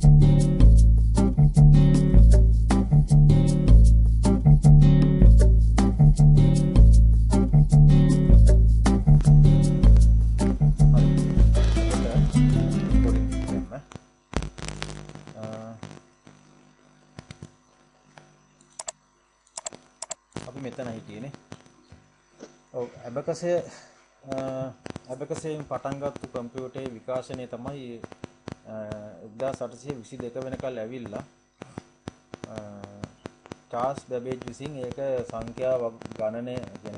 අපි මෙතන හිටියේනේ. ඔව් ඇබකසයෙන් පටන් ගත්තු කම්පියුටරේ විකාශනය තමයි 1822 වෙනකල් ඇවිල්ලා චාල්ස් බැබේජ් විසින් ඒක සංඛ්‍යාව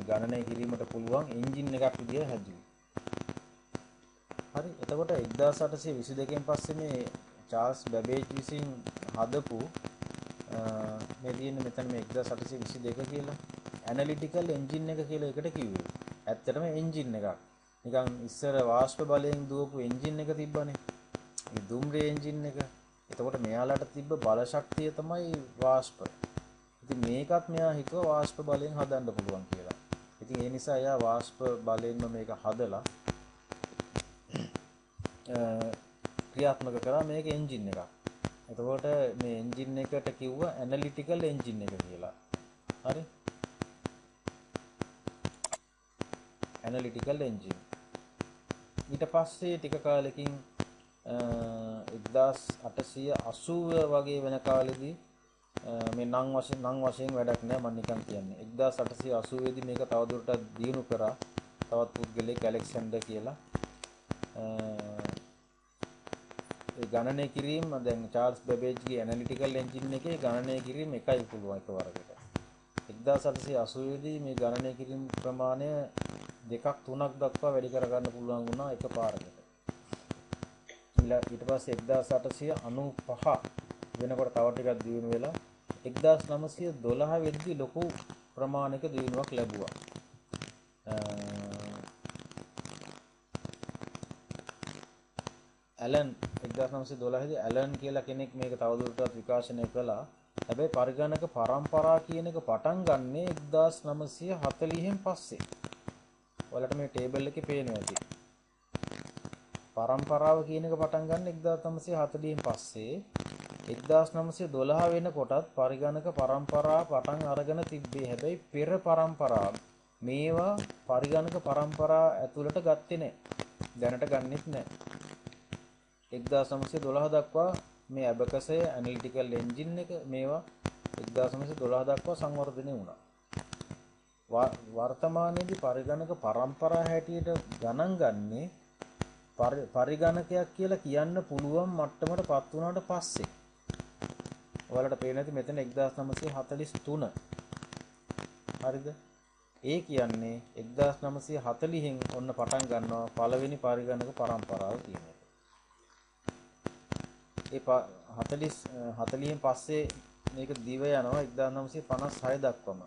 ගණනය කිරීමට පුළුවන් එන්ජින් එකක් විදියට හැදුවේ. හරි. එතකොට 1822 පස්සේ මේ චාල්ස් බැබේජ් විසින් හදපු මේ තියෙන්නේ මෙතන මේ 1822 කියලා ඇනලිටිකල් එන්ජින් එක කියලා එකට කිව්වේ. ඇත්තටම එන්ජින් එකක්. නිකන් ඉස්සර වාෂ්ප බලයෙන් දුවපු එන්ජින් එක තිබ්බනේ. ඒ දුම්රිය එන්ජින් එක. එතකොට මෙයාලට තිබ්බ බල ශක්තිය තමයි වාෂ්ප. ඉතින් මේකත් මෙයා හිතුවා වාෂ්ප බලයෙන් හදන්න පුළුවන් කියලා. ඉතින් ඒ නිසා එයා වාෂ්ප බලයෙන්ම මේක හදලා ක්‍රියාත්මක කරා මේක එන්ජින් එකක්. එතකොට මේ එන්ජින් එකට කිව්වා ඇනලිටිකල් එන්ජින් එක කියලා. හරි? Analytical engine. ඊට පස්සේ ටික කාලෙකින් 1880 වගේ වෙන කාලෙදී මේ නම් වශයෙන් වැඩක් නෑ මම නිකන් කියන්නේ. 1880 දී මේක තවදුරටත් දියුණු කරා. තවත් පුද්ගලෙක් ඇලෙක්සැන්ඩර් කියලා. ඒ ගණනය කිරීම දැන් චාල්ස් බැබේජ්ගේ ඇනලිටිකල් එන්ජින් එකේ ගණනය කිරීම එකයි පුළුවන් එකවරකට. 1880 දී මේ ගණනය කිරීම ප්‍රමාණය 2ක් 3ක් දක්වා වැඩි කරගන්න පුළුවන් වුණා එකපාරකට. ඊට පස්සේ 1895 වෙනකොට තව ටිකක් දියුණු වෙලා 1912 වෙද්දී ලොකු ප්‍රමාණයක දියුණුවක් ලැබුවා. ඇලන් 1912 දී ඇලන් කියලා කෙනෙක් මේක තවදුරටත් විකාශනය කළා. හැබැයි පරිගණක පරම්පරා කියන එක පටන් ගන්නේ 1940න් පස්සේ. ඔයාලට මේ ටේබල් එකේ පේනවා ඇති. පරම්පරාව කියන එක පටන් ගන්න 1940න් පස්සේ 1912 වෙනකොටත් පරිගණක පරම්පරා පටන් අරගෙන තිබ්බේ. හැබැයි පෙර පරම්පරා මේවා පරිගණක පරම්පරා ඇතුළට ගත්තේ නැහැ. දැනට ගන්නෙත් නැහැ. 1912 දක්වා මේ ඇබකසය ඇනලිටිකල් එන්ජින් එක මේවා 1912 දක්වා සංවර්ධනය වුණා. වර්තමානයේදී පරිගණක පරම්පරා හැටියට ගණන් ගන්නේ පරිගණකයක් කියලා කියන්න පුළුවන් මට්ටමට පත් වුණාට පස්සේ. ඔයාලට පේන්නේ නැති මෙතන 1943. හරිද? ඒ කියන්නේ 1940න් ඔන්න පටන් ගන්නවා පළවෙනි පරිගණක පරම්පරාව කියන එක. ඒ 40න් පස්සේ මේක දිව යනවා 1956 දක්වාම.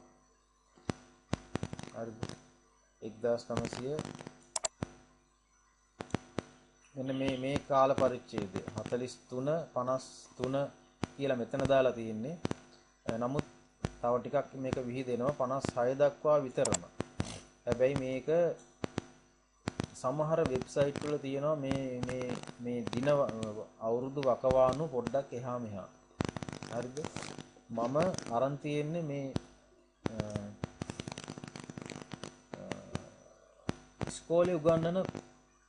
හරිද? 1900 මෙන්න මේ කාල පරිච්ඡේදය 43 53 කියලා මෙතන දාලා තියෙන්නේ. නමුත් තව ටිකක් මේක විහිදෙනවා 56 දක්වා විතරම. හැබැයි මේක සමහර වෙබ්සයිට් වල තියෙනවා මේ දින අවුරුදු වකවානු පොඩ්ඩක් එහා මෙහා. හරිද? මම අරන් තියෙන්නේ මේ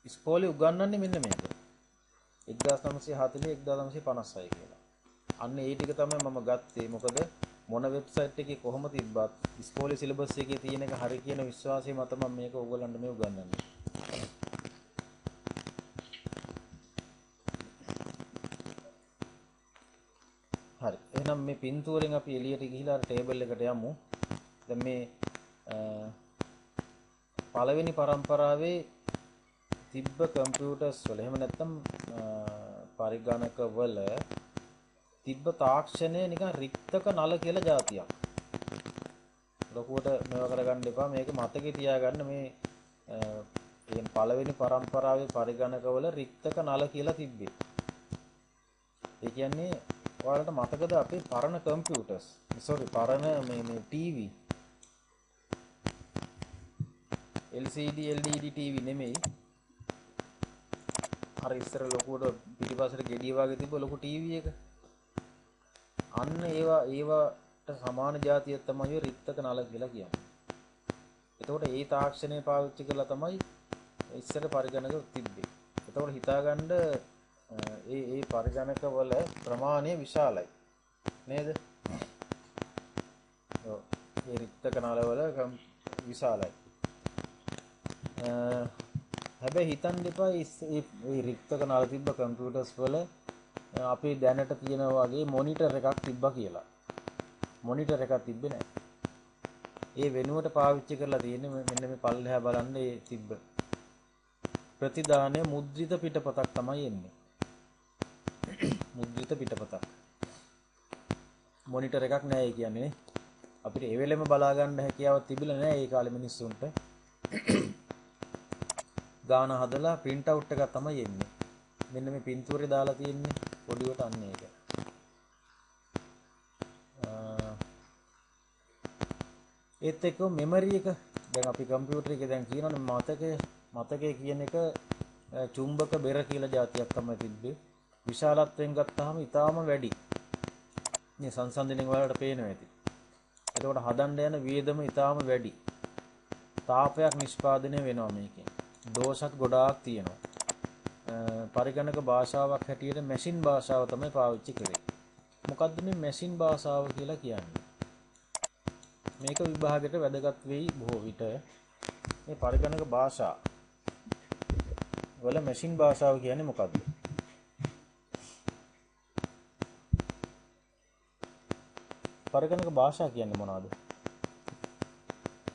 ඉස්කෝලේ උගන්වන්නේ මෙන්න මේක. 1940 1956 කියලා. අන්න ඒ ටික තමයි මම ගත්තේ. මොකද මොන වෙබ්සයිට් එකේ කොහොම තිබ්බත් ඉස්කෝලේ සිලබස් එකේ තියෙන එක හරි කියන විශ්වාසය මත මම මේක ඕගොල්ලන්ට මේ උගන්වන්නේ. හරි. එහෙනම් මේ පින්තූරෙන් අපි එළියට ගිහිලා ටේබල් එකට යමු. දැන් මේ පළවෙනි පරම්පරාවේ තිබ්බ කම්පියුටර්ස් වල එහෙම නැත්නම් පරිගණක වල තිබ්බ තාක්ෂණය නිකන් රික්තක නල කියලා જાතියක්. ලොකුවට මේවා කරගන්න එපා. මේක මතකේ තියාගන්න මේ පළවෙනි පරම්පරාවේ පරිගණක වල රික්තක නල කියලා තිබ්බේ. ඒ කියන්නේ ඔයාලට මතකද අපේ පරණ කම්පියුටර්ස්? පරණ මේ ටීවී LCD LED TV නෙමෙයි. අර ඉස්සර ලොකුවට පිටිපස්සට ගෙඩිය වගේ තිබ්බ ලොකු ටීවී එක. අන්න ඒවට සමාන જાතියක් තමයි රික්තක නල කියලා කියන්නේ. එතකොට ඒ තාක්ෂණය පාවිච්චි කරලා තමයි ඉස්සර පරිගණක තිබ්බේ. එතකොට හිතාගන්න ඒ පරිගණක වල ප්‍රමාණය විශාලයි. නේද? ඔව්. ඒ රික්තක නල වල විශාලයි. හැබැයි හිතන්න එපා මේ රික්තක නල තිබ්බ කම්පියුටර්ස් වල අපි දැනට තියෙනා වගේ මොනිටර් එකක් තිබ්බා කියලා. මොනිටර් එකක් තිබ්බේ නැහැ. ඒ වෙනුවට පාවිච්චි කරලා තියෙන්නේ මෙන්න මේ පල්ලෙහා බලන්න ඒ තිබ්බ ප්‍රතිදානයේ මුද්‍රිත පිටපතක් තමයි එන්නේ. මුද්‍රිත පිටපතක්. මොනිටර් එකක් නැහැ කියන්නේ. අපිට ඒ වෙලෙම බලා ගන්න හැකියාවක් තිබිලා නැහැ ඒ කාලේ මිනිස්සුන්ට. ගාන හදලා print out එකක් තමයි එන්නේ. මෙන්න මේ පින්තූරේ දාලා තියෙන්නේ පොඩිවට අන්න ඒක. ඒත් එක්ක මෙමරි එක දැන් අපි කම්පියුටර් එකේ දැන් කියනවනේ මතකය කියන එක චුම්බක බෙර කියලා જાතියක් තමයි තිබ්බේ. විශාලත්වයෙන් ගත්තාම ඊටාම වැඩි. මේ සංසන්දනයෙන් වලට පේනවා ඇති. එතකොට හදන්න යන වියදම ඊටාම වැඩි. තාපයක් නිෂ්පාදනය වෙනවා මේකෙන්. දෝෂත් ගොඩාක් තියෙනවා. පරිගණක භාෂාවක් හැටියට මැෂින් භාෂාව තමයි පාවිච්චි කරේ. මොකද්ද මේ මැෂින් භාෂාව කියලා කියන්නේ? මේක විභාගයට වැදගත් වෙයි බොහෝ විට. මේ පරිගණක භාෂා වල මැෂින් භාෂාව කියන්නේ මොකද්ද? පරිගණක භාෂා කියන්නේ මොනවද?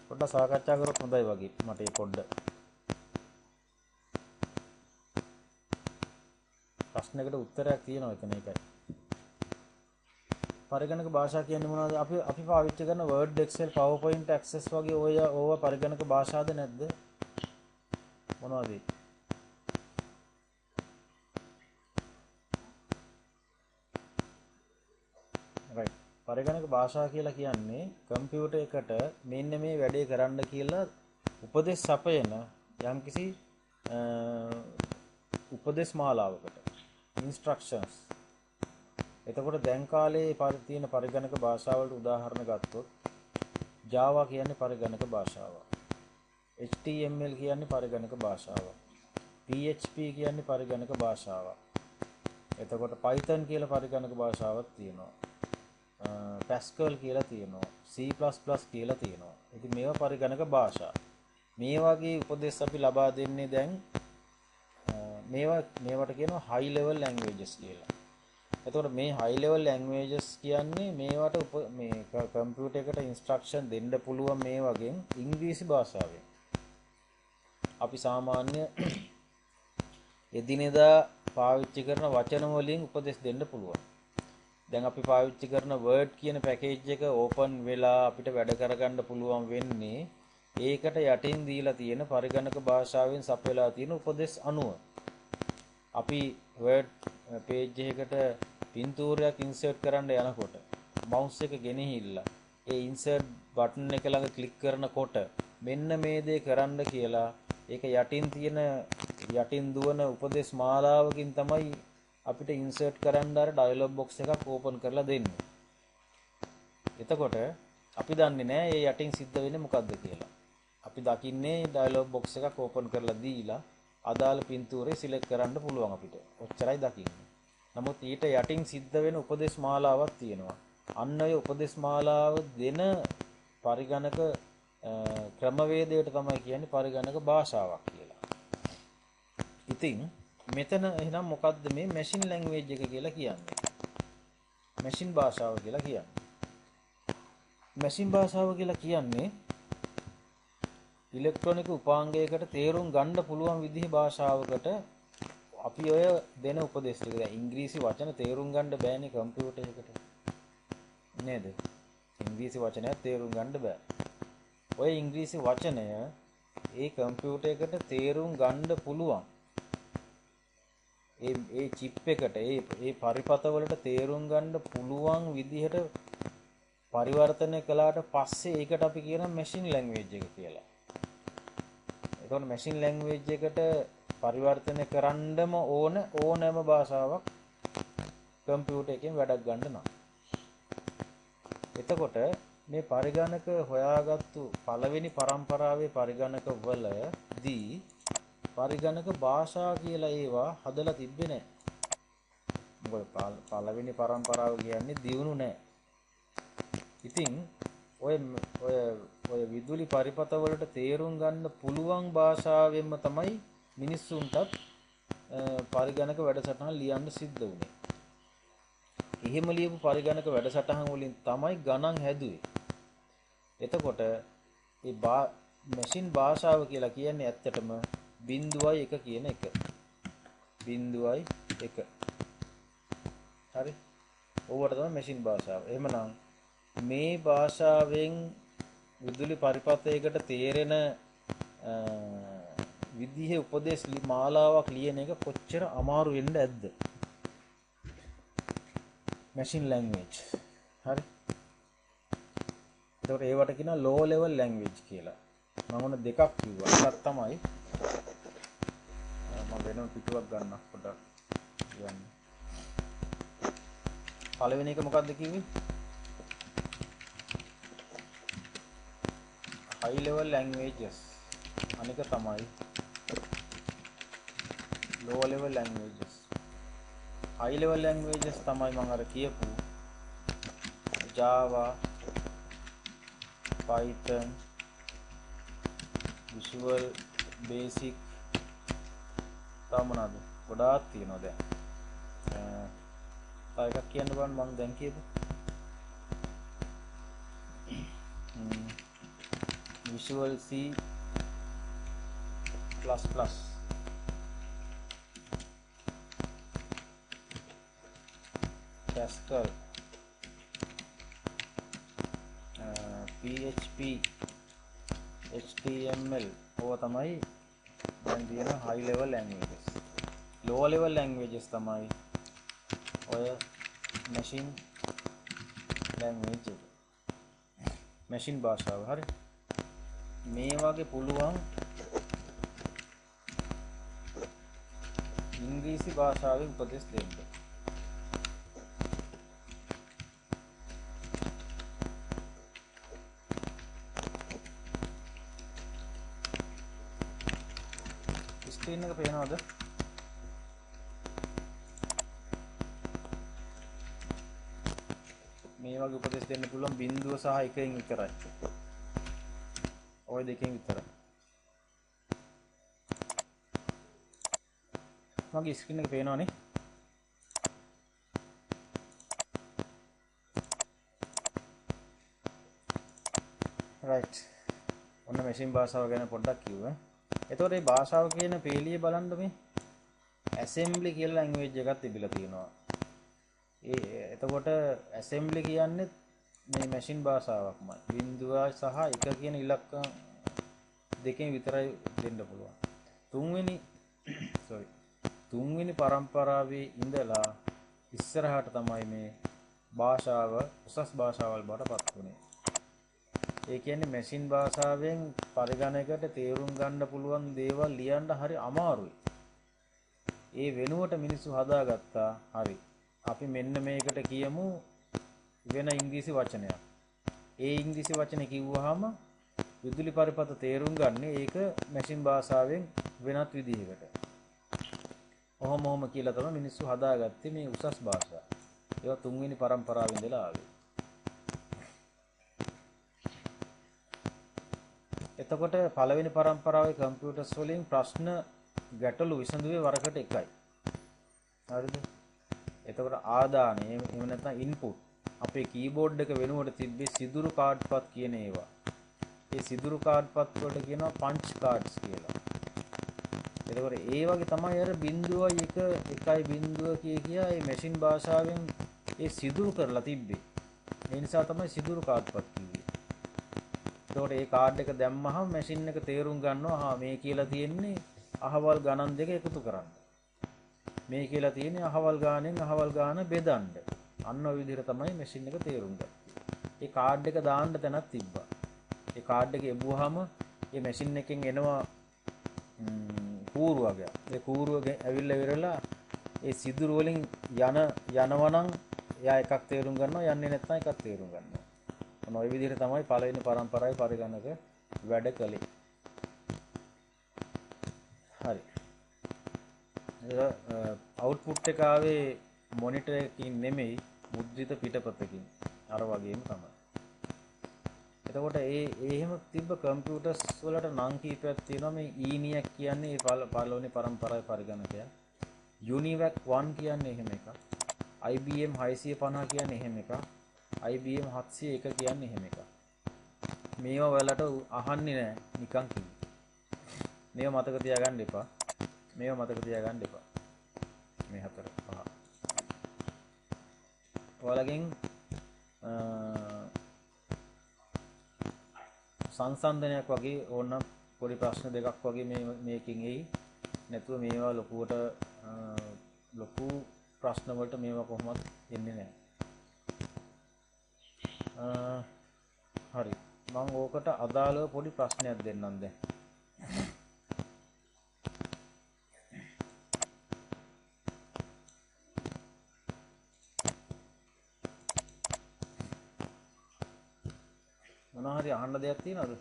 පොඩ්ඩක් සාකච්ඡා කරොත් හොඳයි වගේ මට මේ පොඩ්ඩ ප්‍රශ්නයකට උත්තරයක් තියෙනවා එතන ඒකයි. පරිගණක භාෂා කියන්නේ මොනවද? අපි පාවිච්චි කරන Word, Excel, PowerPoint, Access වගේ ඕවා පරිගණක භාෂාද නැද්ද? මොනවද? right. පරිගණක භාෂා කියලා කියන්නේ කම්පියුටර් එකට මෙන්න මේ වැඩේ කරන්න කියලා උපදෙස් සපයන යම්කිසි උපදෙස් මාලාවකට instructions. එතකොට දැන් කාලේ තියෙන පරිගණක භාෂාවලට උදාහරණ ගත්තොත් Java කියන්නේ පරිගණක භාෂාව. HTML කියන්නේ පරිගණක භාෂාව. PHP කියන්නේ පරිගණක භාෂාව. එතකොට Python කියලා පරිගණක භාෂාවක් තියෙනවා. Pascal කියලා තියෙනවා. C++ කියලා තියෙනවා. ඉතින් මේවා පරිගණක භාෂා. මේ වගේ උපදෙස් අපි ලබා දෙන්නේ දැන් මේවට කියනවා high level languages කියලා. එතකොට මේ high level languages කියන්නේ මේවට මේ කම්පියුටර් එකට instruction දෙන්න පුළුවන් මේ වගේ ඉංග්‍රීසි භාෂාවෙන්. අපි සාමාන්‍ය එදිනෙදා පාවිච්චි කරන වචන වලින් උපදෙස් දෙන්න පුළුවන්. දැන් අපි පාවිච්චි කරන Word කියන පැකේජ් එක ඕපන් වෙලා අපිට වැඩ කරගන්න පුළුවන් වෙන්නේ ඒකට යටින් දීලා තියෙන පරිගණක භාෂාවෙන් සපයලා තියෙන උපදෙස් අනුව. අපි Word page එකකට පින්තූරයක් insert කරන්න යනකොට mouse එක ගෙනහිල්ලා ඒ insert button එක ළඟ click කරනකොට මෙන්න මේ දේ කරන්න කියලා ඒක යටින් දුවන උපදෙස් මාලාවකින් තමයි අපිට insert කරන්න අර dialog box එකක් open කරලා දෙන්නේ. එතකොට අපි දන්නේ නැහැ මේ යටින් සිද්ධ වෙන්නේ මොකද්ද කියලා. අපි දකින්නේ dialog box එකක් open කරලා දීලා අදාළ පින්තූරේ select කරන්න පුළුවන් අපිට. ඔච්චරයි දකින්නේ. නමුත් ඊට යටින් සිද්ධ වෙන උපදේශ මාලාවක් තියෙනවා. අන්න ඒ උපදේශ මාලාව දෙන පරිගණක ක්‍රමවේදයට තමයි කියන්නේ පරිගණක භාෂාවක් කියලා. ඉතින් මෙතන එහෙනම් මොකද්ද මේ machine language එක කියලා කියන්නේ? machine භාෂාව කියලා කියන්නේ. machine භාෂාව කියලා කියන්නේ ඉලෙක්ට්‍රොනික උපාංගයකට තේරුම් ගන්න පුළුවන් විදිහේ භාෂාවකට අපි ඔය දෙන උපදේශ ටික. දැන් ඉංග්‍රීසි වචන තේරුම් ගන්න බෑනේ කම්පියුටර් එකට. නේද? ඉංග්‍රීසි වචනයක් තේරුම් ගන්න බෑ. ඔය ඉංග්‍රීසි වචනය ඒ කම්පියුටර් එකට තේරුම් ගන්න පුළුවන්. ඒ චිප් එකට ඒ පරිපත වලට තේරුම් ගන්න පුළුවන් විදිහට පරිවර්තනය කළාට පස්සේ ඒකට අපි කියන machine language එක කියලා. එතකොට machine language එකට පරිවර්තනය කරන්නම ඕනෑම භාෂාවක් කම්පියුටර් එකෙන් වැඩක් ගන්න නම්. එතකොට මේ පරිගණක හොයාගත්තු පළවෙනි පරම්පරාවේ පරිගණක වලදී පරිගණක භාෂා කියලා ඒවා හදලා තිබ්බේ නැහැ. මොකද පළවෙනි පරම්පරාව කියන්නේ දියුණු නැහැ. ඉතින් ඔය විදුලි පරිපත වලට තේරුම් ගන්න පුළුවන් භාෂාවෙන්ම තමයි මිනිස්සුන්ටත් පරිගණක වැඩසටහන් ලියන්න සිද්ධ වුණේ. එහෙම ලියපු පරිගණක වැඩසටහන් වලින් තමයි ගණන් හැදුවේ. එතකොට මේ මැෂින් භාෂාව කියලා කියන්නේ ඇත්තටම 0.1 කියන එක. 0.1. හරි. ඕවට තමයි මැෂින් භාෂාව. එහෙමනම් මේ භාෂාවෙන් විදුලි පරිපතයකට තේරෙන විදිහේ උපදේශ මාලාවක් ලියන එක කොච්චර අමාරු වෙන්න ඇද්ද? machine language. හරි. ඒකට ඒවට කියනවා low level language කියලා. මම ඔන්න දෙකක් කිව්වා. එකක් තමයි මම වෙනම පිටුවක් ගන්න පොඩ්ඩක් කියන්න. පළවෙනි එක මොකක්ද කිව්වේ? high level languages. අනික තමයි low level languages. high level languages තමයි මම අර කියපු Java, Python, Visual Basic තමනද ගොඩාක් තියෙනවා දැන්. තව එකක් කියන්න බලන්න මම දැන් කියපු Visual C++, Pascal, PHP, HTML ඕවා තමයි දැන් තියෙන high level languages. low level languages තමයි ඔය machine language එක. machine භාෂාව. හරි. මේ වගේ පුළුවන් ඉංග්‍රීසි භාෂාවෙන් උපදෙස් දෙන්න. ස්ක්‍රීන් එක පේනවද? මේ වගේ උපදෙස් දෙන්න පුළුවන් 0 සහ 1න් විතරයි. ඔය දෙකෙන් විතරයි. මගේ ස්ක්‍රීන් එක පේනවනේ. right. ඔන්න මැෂින් භාෂාව ගැන පොඩ්ඩක් කිව්වා. එතකොට මේ භාෂාව කියන පේලිය බලන්න මේ assembly කියලා ලැන්ග්වේජ් එකක් තිබිලා තියෙනවා. එතකොට assembly කියන්නේ මේ මැෂින් භාෂාවක්මයි. 0 සහ 1 කියන ඉලක්ක දෙකෙන් විතරයි දෙන්න පුළුවන්. තුන්වෙනි පරම්පරාවේ ඉඳලා ඉස්සරහට තමයි මේ භාෂාව උසස් භාෂාවල් බවට පත් වුණේ. ඒ කියන්නේ මැෂින් භාෂාවෙන් පරිගණකයට තේරුම් ගන්න පුළුවන් දේවල් ලියන්න හරි අමාරුයි. ඒ වෙනුවට මිනිස්සු හදාගත්තා හරි. අපි මෙන්න මේකට කියමු වෙන ඉංග්‍රීසි වචනයක්. ඒ ඉංග්‍රීසි වචනේ කිව්වහම විදුලි පරිපත තේරුම් ගන්න ඒක මැෂින් භාෂාවෙන් වෙනත් විදිහකට. ඔහොම කියලා තමයි මිනිස්සු හදාගත්තේ මේ උසස් භාෂා. ඒවා තුන්වෙනි පරම්පරාවෙන් ඉඳලා ආවේ. එතකොට පළවෙනි පරම්පරාවේ කම්පියුටර්ස් වලින් ප්‍රශ්න ගැටලු විසඳුවේ වරකට එකයි. හරිද? එතකොට ආදානය එහෙම නැත්නම් ඉන්පුට් අපේ කීබෝඩ් එක වෙනුවට තිබ්බේ සිදුරු කාඩ්පත් කියන ඒවා. ඒ සිදුරු කාඩ්පත් වලට කියනවා පන්ච් කාඩ්ස් කියලා. එතකොට ඒ වගේ තමයි අර 0.1 කියා මේ මැෂින් භාෂාවෙන් ඒ සිදුරු කරලා තිබ්බේ. ඒ නිසා තමයි සිදුරු කාඩ්පත් කිව්වේ. එතකොට ඒ කාඩ් එක දැම්මහම මැෂින් එක තේරුම් ගන්නවා මේ කියලා තියෙන්නේ අහවල් ගණන් දෙක එකතු කරන්න. මේ කියලා තියෙන්නේ අහවල් ගානෙන් අහවල් ගාන බෙදන්න. අන්න ඔය විදිහට තමයි මැෂින් එක තේරුම් ගත්තේ. ඒ කාඩ් එක දාන්න තැනක් තිබ්බා. ඒ කාඩ් එක එබුවාම මේ මැෂින් එකෙන් එනවා කූරුවගේ. ඒ කූරුවගේ ඇවිල්ලා ඉවරලා ඒ සිදුරු වලින් යනවනම් එයා එකක් තේරුම් ගන්නවා, යන්නේ නැත්නම් එකක් තේරුම් ගන්නවා. ඔන්න ওই විදිහට තමයි පළවෙනි පරම්පරාවේ පරිගණක වැඩ කළේ. හරි. අවුට්පුට් එක ආවේ මොනිටර් එකකින් නෙමෙයි මුද්‍රිත පිටපතකින්. අර වගේම තමයි. එතකොට ඒ එහෙම තිබ්බ කම්පියුටර්ස් වලට නම් කීපයක් තියෙනවා. මේ ENIAC කියන්නේ පළවෙනි පරම්පරාවේ පරිගණකය. UNIVAC 1 කියන්නේ එහෙම එකක්. IBM 650 කියන්නේ එහෙම එකක්. IBM 701 කියන්නේ එහෙම එකක්. මේවා වලට අහන්නේ නැහැ නිකන් කිව්වේ. මේව මතක තියාගන්න එපා. මේ හතර පහ. ඔයාලගෙන් සංසන්දනයක් වගේ ඕන පොඩි ප්‍රශ්න දෙකක් වගේ මේකෙන් එයි. නැතුව මේවා ලොකු ප්‍රශ්න වලට මේවා කොහොමද එන්නේ නැහැ. හරි. මම ඕකට අදාළව පොඩි ප්‍රශ්නයක් දෙන්නම් දැන්. මොනවා හරි අහන්න දෙයක් තියෙනවද?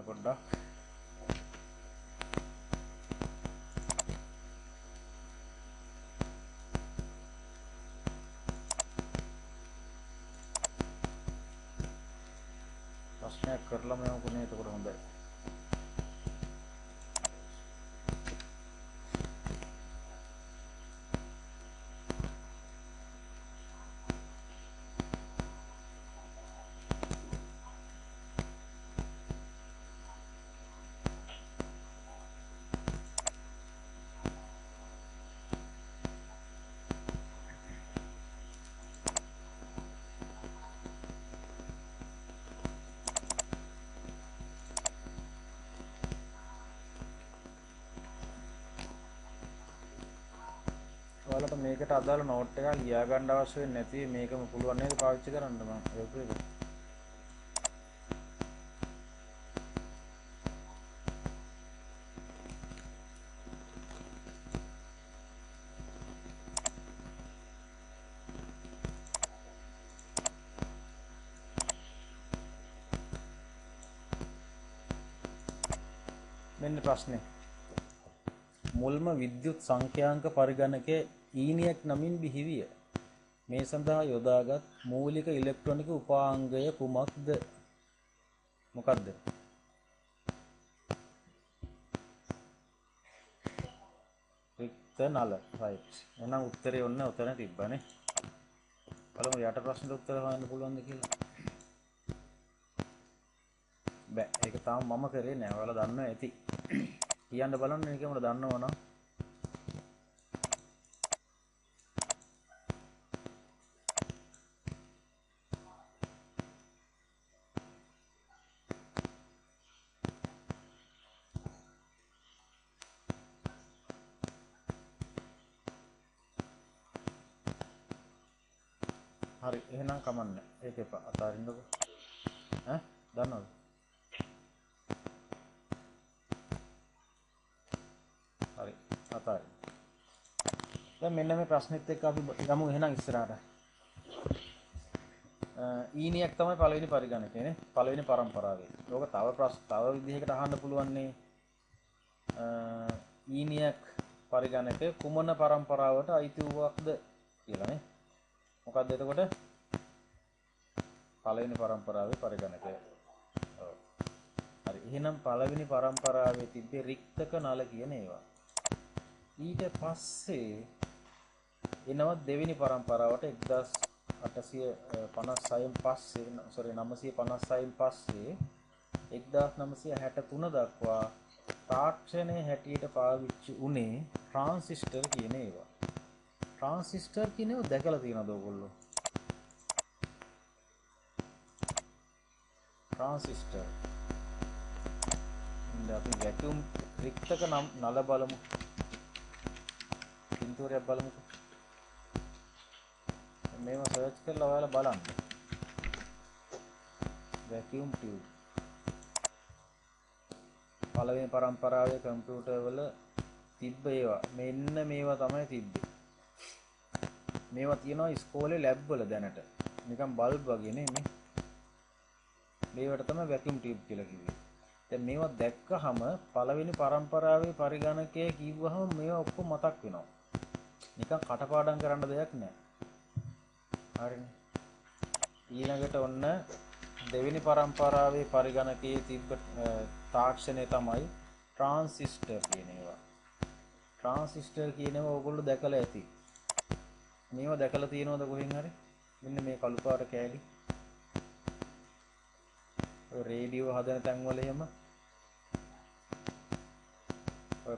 පොඩ්ඩක් ප්‍රශ්නයක් කරලා මම කොහොමද එතකොට හොඳයි. ඔයාලට මේකට අදාළ නෝට් එකක් ලියා ගන්න අවශ්‍ය වෙන්නේ නැති මේකම පුළුවන් නේද පාවිච්චි කරන්න මම ඒක. මෙන්න ප්‍රශ්නේ. මුල්ම විද්‍යුත් සංඛ්‍යාංක පරිගණකයේ ENIAC නමින් බිහිවිය. මේ සඳහා යොදාගත් මූලික ඉලෙක්ට්‍රොනික උපාංගය කුමක්ද? මොකක්ද? රික්ත නල. right. එහෙනම් උත්තරේ ඔන්න උතන තිබ්බනේ. බලමු යට ප්‍රශ්නෙට උත්තර හොයන්න පුළුවන්ද කියලා. බෑ. ඒක තාම මම කරේ නෑ. ඔයාලා දන්නවා ඇති. කියන්න බලන්න මේකම දන්නවනම්. හරි එහෙනම් කමන්නේ. ඒක එපා. අතාරින්නකො. ඈ දන්නවද? හරි අතාරින්න. දැන් මෙන්න මේ ප්‍රශ්නෙත් එක්ක අපි යමු එහෙනම් ඉස්සරහට. ENIAC තමයි පළවෙනි පරිගණකය නේ. පළවෙනි පරම්පරාවේ. ඕක තව විදිහකට අහන්න පුළුවන් නේ. ENIAC පරිගණකය කුමන පරම්පරාවට අයිති වූවක්ද කියලා නේ. මොකක්ද එතකොට? පළවෙනි පරම්පරාවේ පරිගණකය. ඔව්. හරි. එහෙනම් පළවෙනි පරම්පරාවේ තිබ්බේ රික්තක නල කියන ඒවා. ඊට පස්සේ එනවා දෙවෙනි පරම්පරාවට 1856න් පස්සේ 956න් පස්සේ 1963 දක්වා තාක්ෂණයේ හැටියට පාවිච්චි උනේ ට්‍රාන්සිස්ටර් කියන ඒවා. ට්‍රාන්සිස්ටර් කියන ඒවා දැකලා තියෙනවද ඔයගොල්ලෝ? ට්‍රාන්සිස්ටර්. ඉතින් අපි වැකියුම් රික්තක නල බලමු. පින්තූරයක් බලමුකෝ. මේව සර්ච් කරලා ඔයාලා බලන්න. Vacuum tube. පළවෙනි පරම්පරාවේ කම්පියුටර් වල තිබ්බ ඒවා. මෙන්න මේවා තමයි තිබ්බේ. මේවා තියෙනවා ඉස්කෝලේ ලැබ් වල දැනට. නිකන් බල්බ් වගේ නේ මේ. මේවට තමයි වැකියුම් ටියුබ් කියලා කිව්වේ. දැන් මේවා දැක්කහම පළවෙනි පරම්පරාවේ පරිගණකයේ කිව්වහම මේවා ඔක්කොම මතක් වෙනවා. නිකන් කටපාඩම් කරන්න දෙයක් නැහැ. හරිනේ. ඊළඟට ඔන්න දෙවෙනි පරම්පරාවේ පරිගණකයේ තිබ්බ තාක්ෂණය තමයි ට්‍රාන්සිස්ටර් කියන ඒවා. ට්‍රාන්සිස්ටර් කියන ඒවා ඕගොල්ලෝ දැකලා ඇති. මේවා දැකලා තියෙනවද කොහෙන් හරි? මෙන්න මේ කළු පාට කෑලි. ඔය රේඩියෝ හදන තැන් වල එහෙම ඔය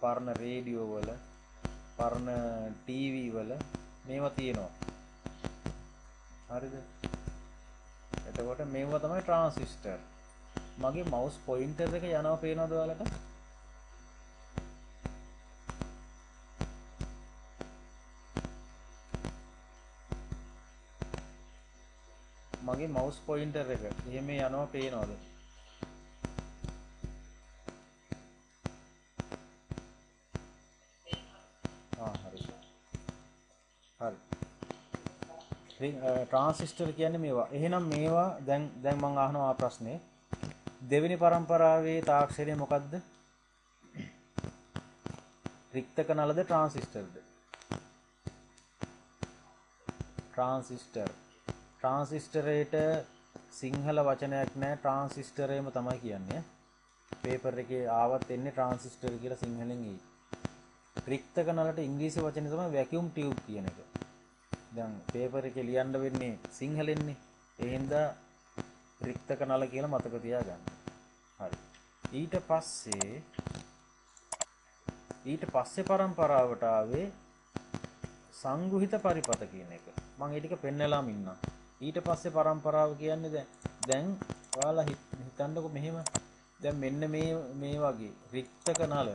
පරණ රේඩියෝ වල පරණ ටීවී වල මේවා තියෙනවා. හරිද? එතකොට මේවා තමයි ට්‍රාන්සිස්ටර්. මගේ මවුස් පොයින්ටර් එක යනවා පේනවද ඔයාලට? මගේ මවුස් පොයින්ටර් එක එහෙම යනවා පේනවද? හරි. හරි. ට්‍රාන්සිස්ටර් කියන්නේ මේවා. එහෙනම් මේවා දැන් මම අහනවා ප්‍රශ්නේ. දෙවෙනි පරම්පරාවේ තාක්ෂණය මොකද්ද? රික්තක නලද ට්‍රාන්සිස්ටර්ද? ට්‍රාන්සිස්ටර්. ට්‍රාන්සිස්ටරේට සිංහල වචනයක් නැහැ. ට්‍රාන්සිස්ටරේම තමයි කියන්නේ. පේපර් එකේ ආවත් එන්නේ ට්‍රාන්සිස්ටර් කියලා සිංහලෙන් එයි. රික්තක නලට ඉංග්‍රීසි වචනේ තමයි වැකියුම් ටියුබ් කියන එක. දැන් පේපර් එකේ ලියන්න වෙන්නේ සිංහලෙන්නේ. ඒ හින්දා රික්තක නල කියලා මතක තියාගන්න. හරි. ඊට පස්සේ පරම්පරාවට ආවේ සංගුහිත පරිපත කියන එක. මම ඒ ටික පෙන්නලාම ඉන්නම්. ඊට පස්සේ පරම්පරාව කියන්නේ දැන් ඔයාලා හිතන්නකො මෙහෙම. දැන් මෙන්න මේ වගේ රික්තක නල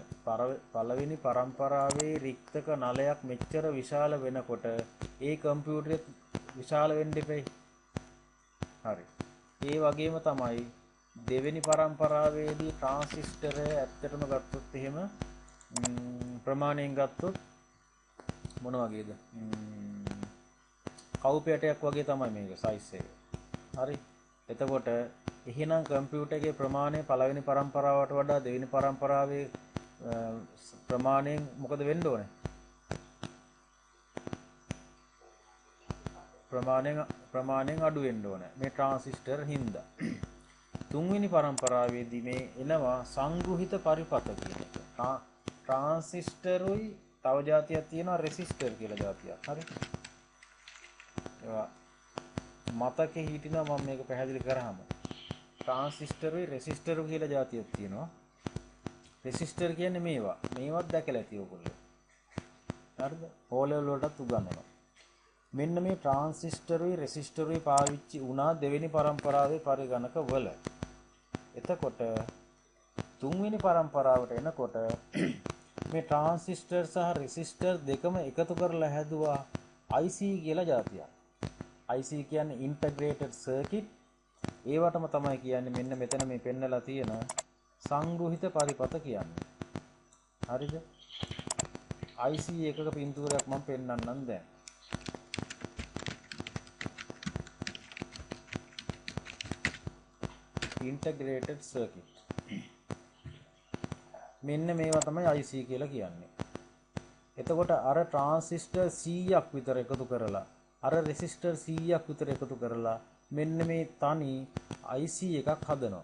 පළවෙනි පරම්පරාවේ රික්තක නලයක් මෙච්චර විශාල වෙනකොට ඒ කම්පියුටරෙත් විශාල වෙන්න ඉපේ. හරි. ඒ වගේම තමයි දෙවෙනි පරම්පරාවේදී ට්‍රාන්සිස්ටරය ඇත්තටම ගත්තොත් එහෙම ප්‍රමාණයෙන් ගත්තොත් මොන වගේද? කවුපයටයක් වගේ තමයි මේක සයිස් එක. හරි. එතකොට එහෙනම් කම්පියුටර් එකේ ප්‍රමාණය පළවෙනි පරම්පරාවට වඩා දෙවෙනි පරම්පරාවේ ප්‍රමාණයෙන් මොකද වෙන්න ඕනේ? ප්‍රමාණයෙන් අඩු වෙන්න ඕනේ. මේ ට්‍රාන්සිස්ටර් හින්දා. තුන්වෙනි පරම්පරාවේදී මේ එනවා සංගුහිත පරිපත කියන එක. ට්‍රාන්සිස්ටරුයි තව જાතියක් තියෙනවා රෙසිස්ටර් කියලා જાතියක්. හරි. ඒවා මතකෙ හිටිනවා මම මේක පැහැදිලි කරාම. ට්‍රාන්සිස්ටරුයි රෙසිස්ටරුයි කියලා જાතියක් තියෙනවා. රෙසිස්ටර් කියන්නේ මේවත් දැකලා ඇති ඔයගොල්ලෝ. හරිද? ඕලෙවල් වලටත් උගන්වනවා. මෙන්න මේ ට්‍රාන්සිස්ටරුයි රෙසිස්ටරුයි පාවිච්චි වුණා දෙවෙනි පරම්පරාවේ පරිගණක වල. එතකොට තුන්වෙනි පරම්පරාවට එනකොට මේ ට්‍රාන්සිස්ටර් සහ රෙසිස්ටර් දෙකම එකතු කරලා හැදුවා IC කියලා જાතියක්. IC කියන්නේ ඉන්ටග්‍රේටඩ් සර්කිට්. ඒවටම තමයි කියන්නේ මෙන්න මෙතන මේ පෙන්නලා තියෙන සංග්‍රහිත පරිපත කියන්නේ. හරිද? IC එකක පින්තූරයක් මම පෙන්නන්නම් දැන්. ඉන්ටග්‍රේටඩ් සර්කිට්. මෙන්න මේවා තමයි IC කියලා කියන්නේ. එතකොට අර ට්‍රාන්සිස්ටර් 100ක් විතර එකතු කරලා අර රෙසිස්ටර් 100ක් විතර එකතු කරලා මෙන්න මේ තනි IC එකක් හදනවා.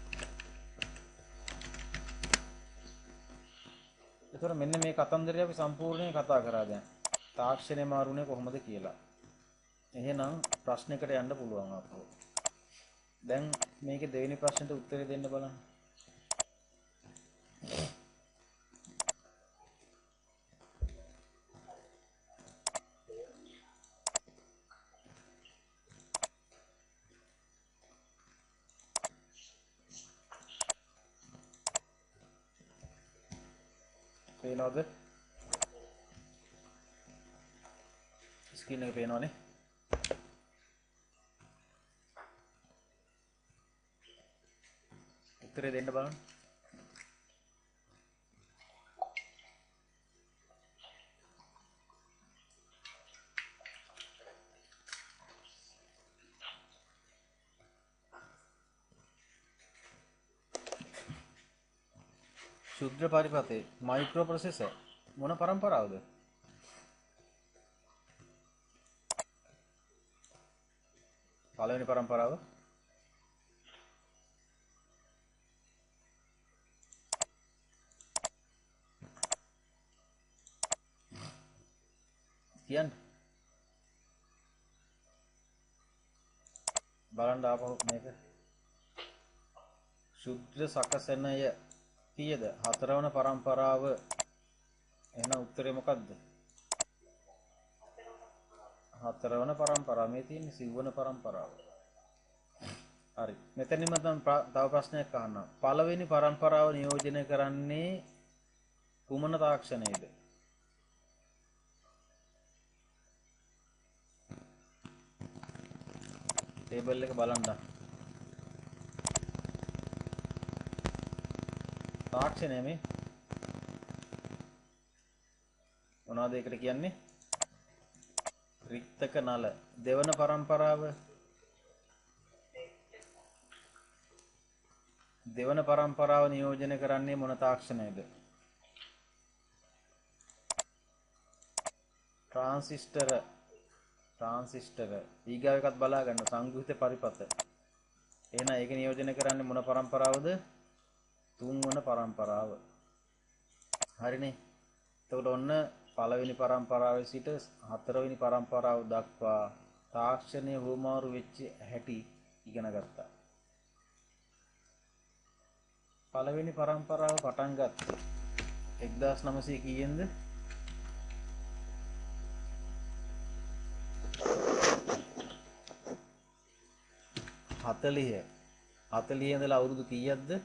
ඒතර මෙන්න මේ කතන්දරය අපි සම්පූර්ණයෙන් කතා කරා දැන්. තාක්ෂණය මාරුනේ කොහොමද කියලා. එහෙනම් ප්‍රශ්නයකට යන්න පුළුවන් අපෝ. දැන් මේකේ දෙවෙනි ප්‍රශ්නෙට උත්තරේ දෙන්න බලන්න. පේනවද? ස්ක්‍රීන් එක පේනවනේ. උත්තරේ දෙන්න බලන්න. ශුද්‍ර පරිපතේ මයික්‍රෝ ප්‍රොසෙසර් මොන પરම්පරාවද? පළවෙනි પરම්පරාව. කියන්න. බලන්න ආපහු මේක. ශුද්‍ර සකසනය කීයද? හතරවන પરම්පරාව. එහෙනම් උත්තරේ මොකද්ද? හතරවන પરම්පරාව. මේ තියෙන්නේ සිව්වන પરම්පරාව. හරි. මෙතනින්ම තව ප්‍රශ්නයක් අහන්නම්. පළවෙනි પરම්පරාව නියෝජනය කරන්නේ කුමන තාක්ෂණයේද? ටේබල් එක බලන්න. තාක්ෂණය මේ මොනවද ඒකට කියන්නේ? රික්තක නල. දෙවන પરම්පරාව. දෙවන પરම්පරාව නියෝජනය කරන්නේ මොන තාක්ෂණයද? ට්‍රාන්සිස්ටර්. ඊගාව එකත් බලා ගන්න සංගෘහිත පරිපත. එහෙනම් ඒක නියෝජනය කරන්නේ මොන પરම්පරාවද? තුන්වන પરම්පරාව. හරිනේ. එතකොට ඔන්න පළවෙනි પરම්පරාවේ සිට හතරවෙනි પરම්පරාව දක්වා තාක්ෂණය හුවමාරු වෙච්ච හැටි ඉගෙන ගත්තා. පළවෙනි પરම්පරාව පටන් ගත්තේ 1900 කීයෙන්ද? 40 ඉඳලා අවුරුදු කීයක්ද?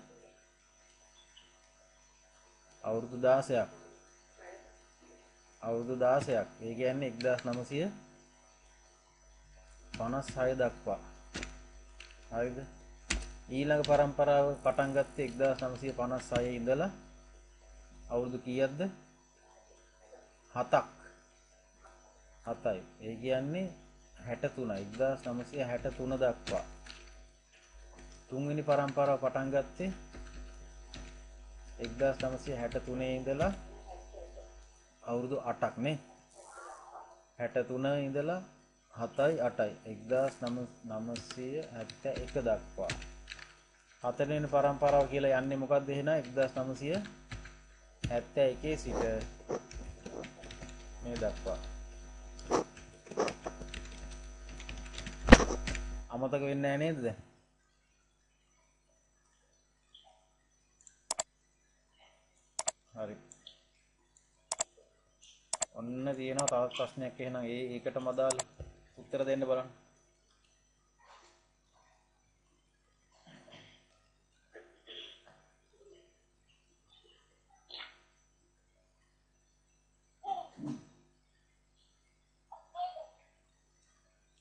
අවුරුදු 16ක්. අවුරුදු 16ක්. ඒ කියන්නේ 1956 දක්වා. හරිද? ඊළඟ પરම්පරාව පටන් ගත්තේ 1956 ඉඳලා අවුරුදු කීයක්ද? 7ක්. 7යි. ඒ කියන්නේ 63. 1963 දක්වා. තුන්වෙනි પરම්පරාව පටන් ගත්තේ 1963 ඉඳලා අවුරුදු 8ක් නේ. 63 ඉඳලා 7යි 8යි 1971 දක්වා. හතරවෙනි પરම්පරාව කියලා යන්නේ මොකක්ද එහෙනම් 1971 සිට මේ දක්වා. අමතක වෙන්නේ නැහැ නේද දැන්? හරි. ඔන්න තියෙනවා තවත් ප්‍රශ්නයක් එහෙනම් ඒකටම අදාළ උත්තර දෙන්න බලන්න.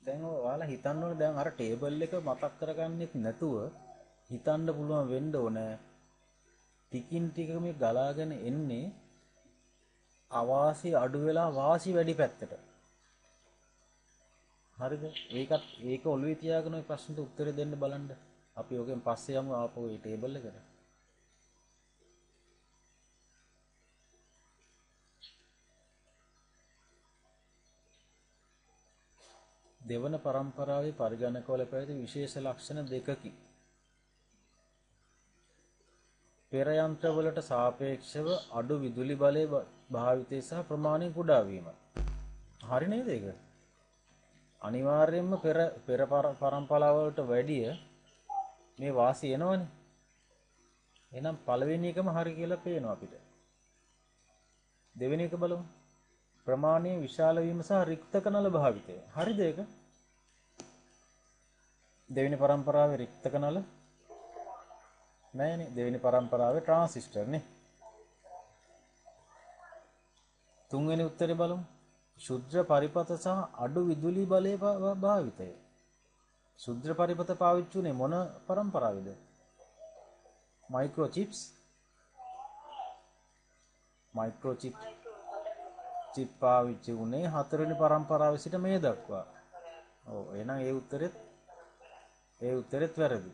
දැන් ඔයාලා හිතන්න ඕනේ දැන් අර ටේබල් එක මතක් කරගන්නෙත් නැතුව හිතන්න පුළුවන් වෙන්න ඕනේ. ටිකින් ටික මේ ගලාගෙන එන්නේ අවාසි අඩු වෙලා වාසි වැඩි පැත්තට. හරිද? ඒක ඔළුවේ තියාගෙන ওই ප්‍රශ්නට උත්තර දෙන්න බලන්න. අපි ඔකෙන් පස්සේ යමු ආපහු මේ ටේබල් එකට. දෙවන પરම්පරාවේ පරිගණකවල පැවති විශේෂ ලක්ෂණ දෙකකි. පෙර යන්ත්‍රවලට සාපේක්ෂව අඩු විදුලි බලය භාවිතය සහ ප්‍රමාණය කුඩා වීම. හරි නේද ඒක? අනිවාර්යයෙන්ම පෙර පරම්පරාවලට වැඩිය මේ වාසි එනවනේ. එහෙනම් පළවෙනි එකම හරි කියලා පේනවා අපිට. දෙවෙනි එක බලමු. ප්‍රමාණයේ විශාල වීම සහ රික්තක නල භාවිතය. හරිද ඒක? දෙවෙනි පරම්පරාවේ රික්තක නල නැහැනේ. දෙවෙනි පරම්පරාවේ ට්‍රාන්සිස්ටර් නේ. තුන්වෙනි උත්තරේ බලමු. ශුද්ධ පරිපථ සහ අඩු විදුලි බලයේ භාවිතය. ශුද්ධ පරිපථ පාවිච්චි උනේ මොන පරම්පරාවේද? මයික්‍රෝචිප්ස්. මයික්‍රෝචිප් චිප් පාවිච්චි උනේ හතරවෙනි පරම්පරාවේ සිට මේ දක්වා. ඔව් එහෙනම් ඒ උත්තරෙත් වැරදි.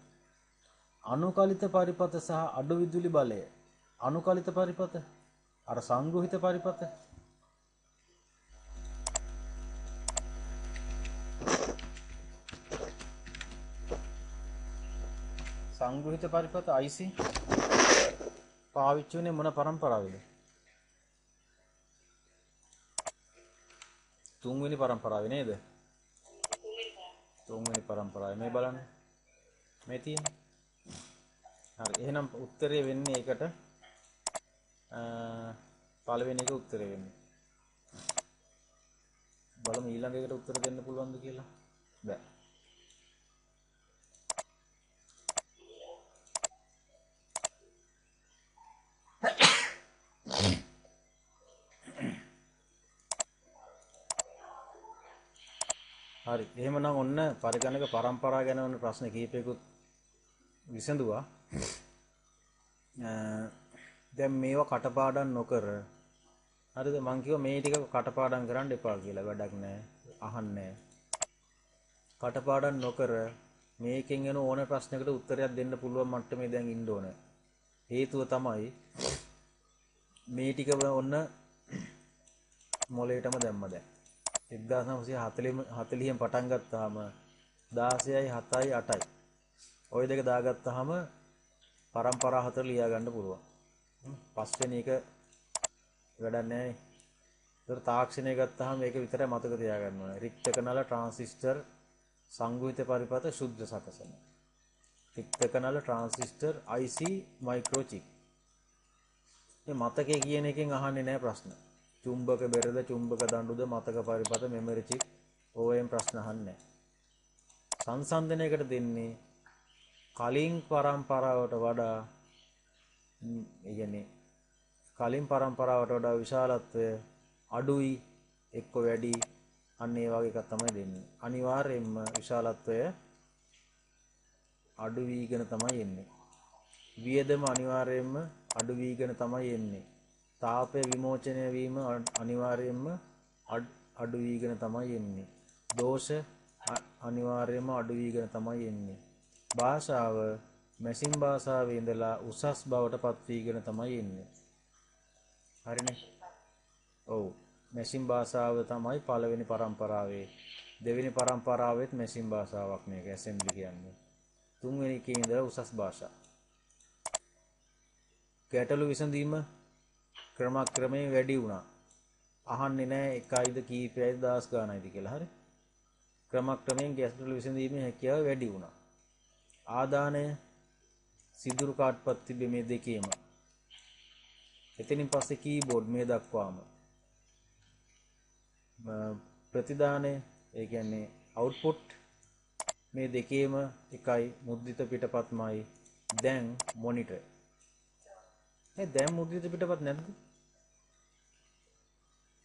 අනුකලිත පරිපථ සහ අඩු විදුලි බලය. අනුකලිත පරිපථ අර සංග්‍රහිත පරිපථ. සංග්‍රහිත පරිපථ IC පාවිච්චි උනේ මොන පරම්පරාවේද? තුන්වෙනි පරම්පරාවේ නේද? තුන්වෙනි පරම්පරාවේ මේ බලන්න. මේ තියෙන්නේ. හරි. එහෙනම් උත්තරේ වෙන්නේ ඒකට පළවෙනි එක උත්තරේ වෙන්නේ. බලමු ඊළඟ එකට උත්තර දෙන්න පුළුවන්ද කියලා. බෑ. හරි. එහෙමනම් ඔන්න පරිගණක පරම්පරා ගැන වුණ ප්‍රශ්න කීපයකුත් විසඳුවා. දැන් මේවා කටපාඩම් නොකර හරිද මං කිව්වා මේ ටික කටපාඩම් කරන්න එපා කියලා. වැඩක් නැහැ. අහන්නේ කටපාඩම් නොකර මේකෙන් එන ඕන ප්‍රශ්නයකට උත්තරයක් දෙන්න පුළුවන් මට්ටමේ දැන් ඉන්න ඕන. හේතුව තමයි මේ ටික ඔන්න මොලේටම දැම්ම දැන්. 1940න් පටන් ගත්තාම 16යි 7යි 8යි ওই දෙක දාගත්තාම පරම්පරා 4 ලියා ගන්න පුළුවන්. පස්වෙනි එක වැඩක් නැහැ නේ. ඒතර තාක්ෂණය ගත්තාම මේක විතරයි මතක තියාගන්න ඕනේ. රික්තක නල ට්‍රාන්සිස්ටර් සංග්‍රහිත පරිපථ ශුද්ධ සකසන. රික්තක නල ට්‍රාන්සිස්ටර් IC මයික්‍රෝචිප්. මේ මතකයේ කියන එකෙන් අහන්නේ නැහැ ප්‍රශ්න. චුම්බක බෙරද චුම්බක දඬුද මතක පරිපථ මෙමරි චිප් ඕවෙන් ප්‍රශ්න අහන්නේ සංසන්දනයකට දෙන්නේ කලින් පරම්පරාවට වඩා කියන්නේ කලින් පරම්පරාවට වඩා විශාලත්වය අඩුයි එක්ක වැඩි අන්න ඒ වගේ එකක් තමයි දෙන්නේ අනිවාර්යයෙන්ම විශාලත්වය අඩු වීගෙන තමයි එන්නේ වියදම අනිවාර්යයෙන්ම අඩු වීගෙන තමයි එන්නේ තාපය විමෝචනය වීම අනිවාර්යයෙන්ම අඩු වීගෙන තමයි එන්නේ. දෝෂ අනිවාර්යයෙන්ම අඩු වීගෙන තමයි එන්නේ. භාෂාව මැෂින් භාෂාවේ ඉඳලා උසස් බවට පත් වීගෙන තමයි එන්නේ. හරිනේ? ඔව්. මැෂින් භාෂාව තමයි පළවෙනි පරම්පරාවේ. දෙවෙනි පරම්පරාවෙත් මැෂින් භාෂාවක් මේක ඇසෙම්බලි කියන්නේ. තුන්වෙනි එකේ ඉඳලා උසස් භාෂා. ගැටලු විසඳීම ක්‍රමක්‍රමයෙන් වැඩි වුණා. අහන්නේ නැහැ එකයිද කීපයයිද දහස් ගානයිද කියලා. හරි. ක්‍රමක්‍රමයෙන් ගැටලු විසඳීමේ හැකියාව වැඩි වුණා. ආදානය සිදුරු කාඩ්පත් තිබෙ මේ දෙකේම. එතනින් පස්සේ කීබෝඩ් මේ දක්වාම. ප්‍රතිදානය ඒ කියන්නේ අවුට්පුට් මේ දෙකේම එකයි මුද්‍රිත පිටපත්මයි දැන් මොනිටර්. දැන් මුද්‍රිත පිටපත් නැද්ද?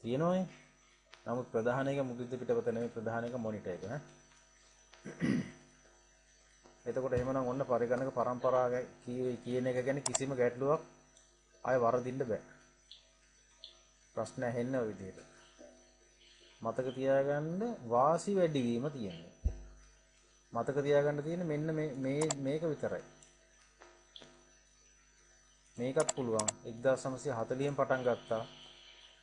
තියෙනවනේ. නමුත් ප්‍රධාන එක මුද්‍රිත පිටපත නෙමෙයි ප්‍රධාන එක මොනිටර් එක නේ. එතකොට එහෙමනම් ඔන්න පරිගණක පරම්පරාව කියන එක ගැන කිසිම ගැටලුවක් ආය වරදින්න බෑ. ප්‍රශ්න ඇහෙන්න ඔය විදිහට. මතක තියාගන්න වාසි වැඩි වීම තියෙනවා. මතක තියාගන්න තියෙන්නේ මෙන්න මේක විතරයි. මේකත් පුළුවන් 1940න් පටන් ගත්තා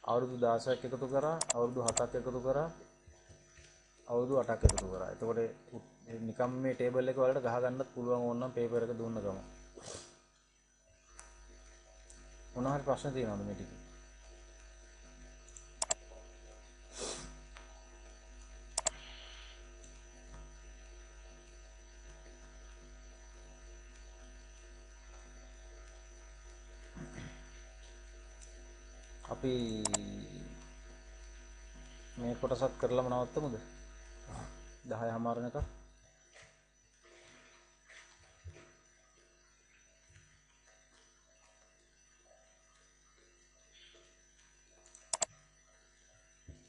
අවුරුදු 16ක් එකතු කරා අවුරුදු 7ක් එකතු කරා අවුරුදු 8ක් එකතු කරා. එතකොට නිකම් මේ ටේබල් එක වලට ගහ ගන්නත් පුළුවන් ඕනනම් පේපර් එක දුන්න ගම. මොනවා හරි ප්‍රශ්න තියෙනවද මේ ටිකේ? අපි මේ කොටසත් කරලම නවත්තමුද? 10 හමාරනකම්.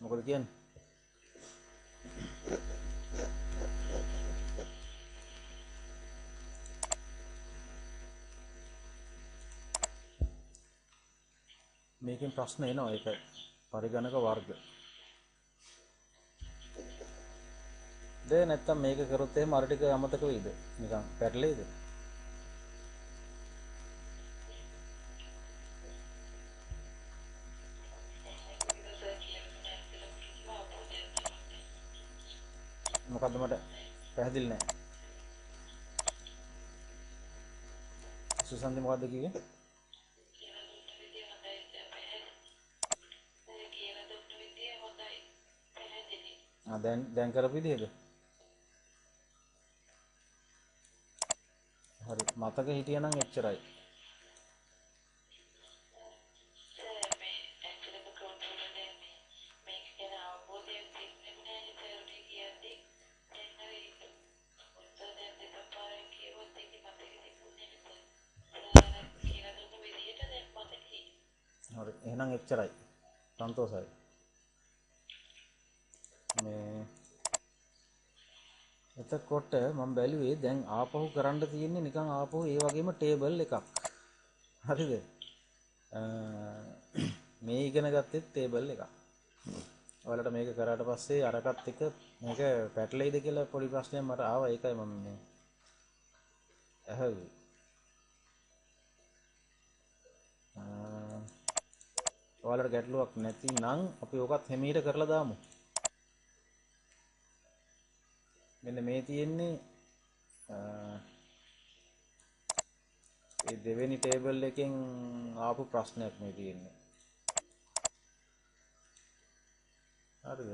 මොකද කියන්නේ? මේකෙන් ප්‍රශ්න එනවා ඒක පරිගණක වර්ග. නැත්තම් මේක කරොත් එහෙම අර ටික අමතක වෙයිද? නිකන් පැටලෙයිද? මොකද්ද මට පැහැදිලි නැහැ. සුසන්දි මොකද්ද කිව්වේ? දැන් කරපු විදිහද? හරි මතක හිටියනම් එච්චරයි. හරි එහෙනම් එච්චරයි. සන්තෝෂයි. මේ එතකොට මම බැලුවේ දැන් ආපහු කරන්න තියෙන්නේ නිකන් ආපහු ඒ වගේම ටේබල් එකක්. හරිද? මේ ඉගෙන ගත්තෙත් ටේබල් එකක්. ඔයාලට මේක කරාට පස්සේ අරකට එක මේක පැටලෙයිද කියලා පොඩි ප්‍රශ්නයක් මට ආවා. ඒකයි මම මේ ඇහුවේ. ඔයාලට ගැටලුවක් නැතිනම් අපි ඔකත් හිමීට කරලා දාමු. මෙන්න මේ තියෙන්නේ ඒ දෙවෙනි ටේබල් එකෙන් ආපු ප්‍රශ්නයක් මේ තියෙන්නේ. හරිද?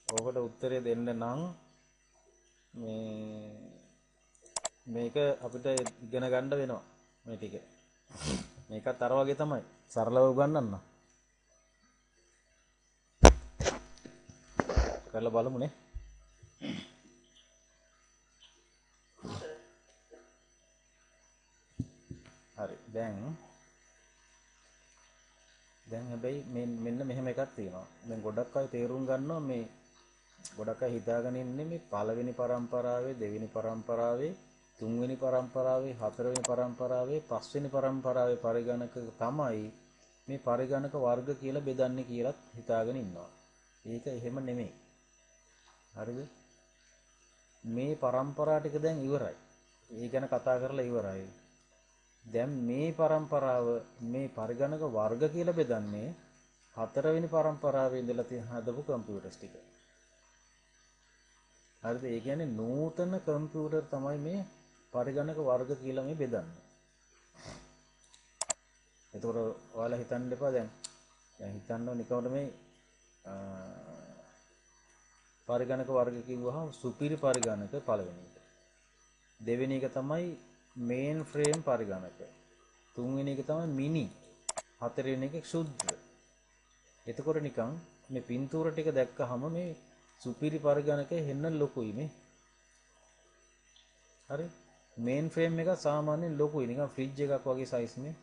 ඕකට උත්තරය දෙන්න නම් මේක අපිට ඉගෙන ගන්න වෙනවා මේ ටික. මේකත් අර වගේ තමයි. සරලව උගන්වන්න. කරලා බලමුනේ. හරි දැන් හැබැයි මෙන්න මෙහෙම එකක් තියෙනවා. දැන් ගොඩක් අය තේරුම් ගන්නවා මේ ගොඩක් අය හිතාගෙන ඉන්නේ මේ පළවෙනි පරම්පරාවේ දෙවෙනි පරම්පරාවේ තුන්වෙනි පරම්පරාවේ හතරවෙනි පරම්පරාවේ පස්වෙනි පරම්පරාවේ පරිගණක තමයි මේ පරිගණක වර්ග කියලා බෙදන්නේ කියලාත් හිතාගෙන ඉන්නවා. ඒක එහෙම නෙමෙයි. හරිද? මේ පරම්පරා ටික දැන් ඉවරයි. ඒ ගැන කතා කරලා ඉවරයි. දැන් මේ පරම්පරාව මේ පරිගණක වර්ග කියලා බෙදන්නේ හතරවෙනි පරම්පරාවේ ඉඳලා හදපු කම්පියුටර්ස් ටික. හරිද? ඒ කියන්නේ නූතන කම්පියුටර් තමයි මේ පරිගණක වර්ග කියලා මේ බෙදන්නේ. එතකොට ඔයාලා හිතන්න එපා දැන් හිතන්න නිකවට මේ පරිගණක වර්ග කිව්වහම සුපිරි පරිගණක පළවෙනි එක. දෙවෙනි එක තමයි මේන් ෆ්‍රේම් පරිගණක. තුන්වෙනි එක තමයි මිනි. හතරවෙනි එක ක්ෂුද්‍ර. එතකොට නිකන් මේ පින්තූර ටික දැක්කහම මේ සුපිරි පරිගණක හෙන්න ලොකුයි මේ. හරි? මේන් ෆ්‍රේම් එක සාමාන්‍යයෙන් ලොකුයි නිකන් ෆ්‍රිජ් එකක් වගේ සයිස් නේ.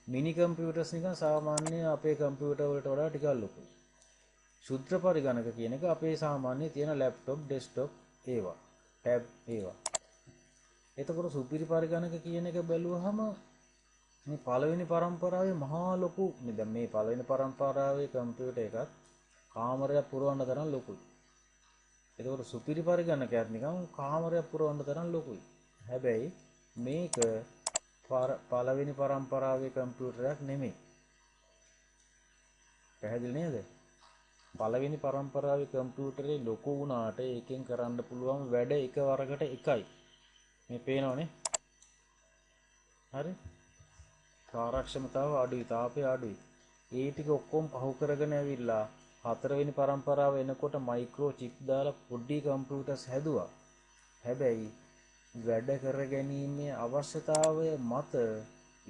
මිනි කම්පියුටර්ස් නිකන් සාමාන්‍ය අපේ කම්පියුටර් වලට වඩා ටිකක් ලොකුයි. ශුද්‍ර පරිගණක කියන එක අපේ සාමාන්‍ය තියෙන ලැප්ටොප්, ඩෙස්ක්ටොප් ඒවා, ටැබ් ඒවා. එතකොට සුපිරි පරිගණක කියන එක බැලුවහම මේ පළවෙනි පරම්පරාවේ මහා ලොකු දැන් මේ පළවෙනි පරම්පරාවේ කම්පියුටර් එකත් කාමරයක් පුරවන්න තරම් ලොකුයි. එතකොට සුපිරි පරිගණකයක් නිකන් කාමරයක් පුරවන්න තරම් ලොකුයි. හැබැයි මේක පළවෙනි පරම්පරාවේ කම්පියුටරයක් නෙමෙයි. පැහැදිලි නේද? පළවෙනි පරම්පරාවේ කම්පියුටරේ ලොකු වුණාට ඒකෙන් කරන්න පුළුවන් වැඩ එක වරකට එකයි. මේ පේනවනේ. හරි? කාර්යක්ෂමතාව අඩුයි, තාපය අඩුයි. ඒ ටික ඔක්කොම පහු කරගෙන ඇවිල්ලා හතරවෙනි පරම්පරාව එනකොට මයික්‍රෝ චිප් දාලා පොඩි කම්පියුටර්ස් හැදුවා. හැබැයි වැඩ කර ගැනීමේ අවශ්‍යතාවය මත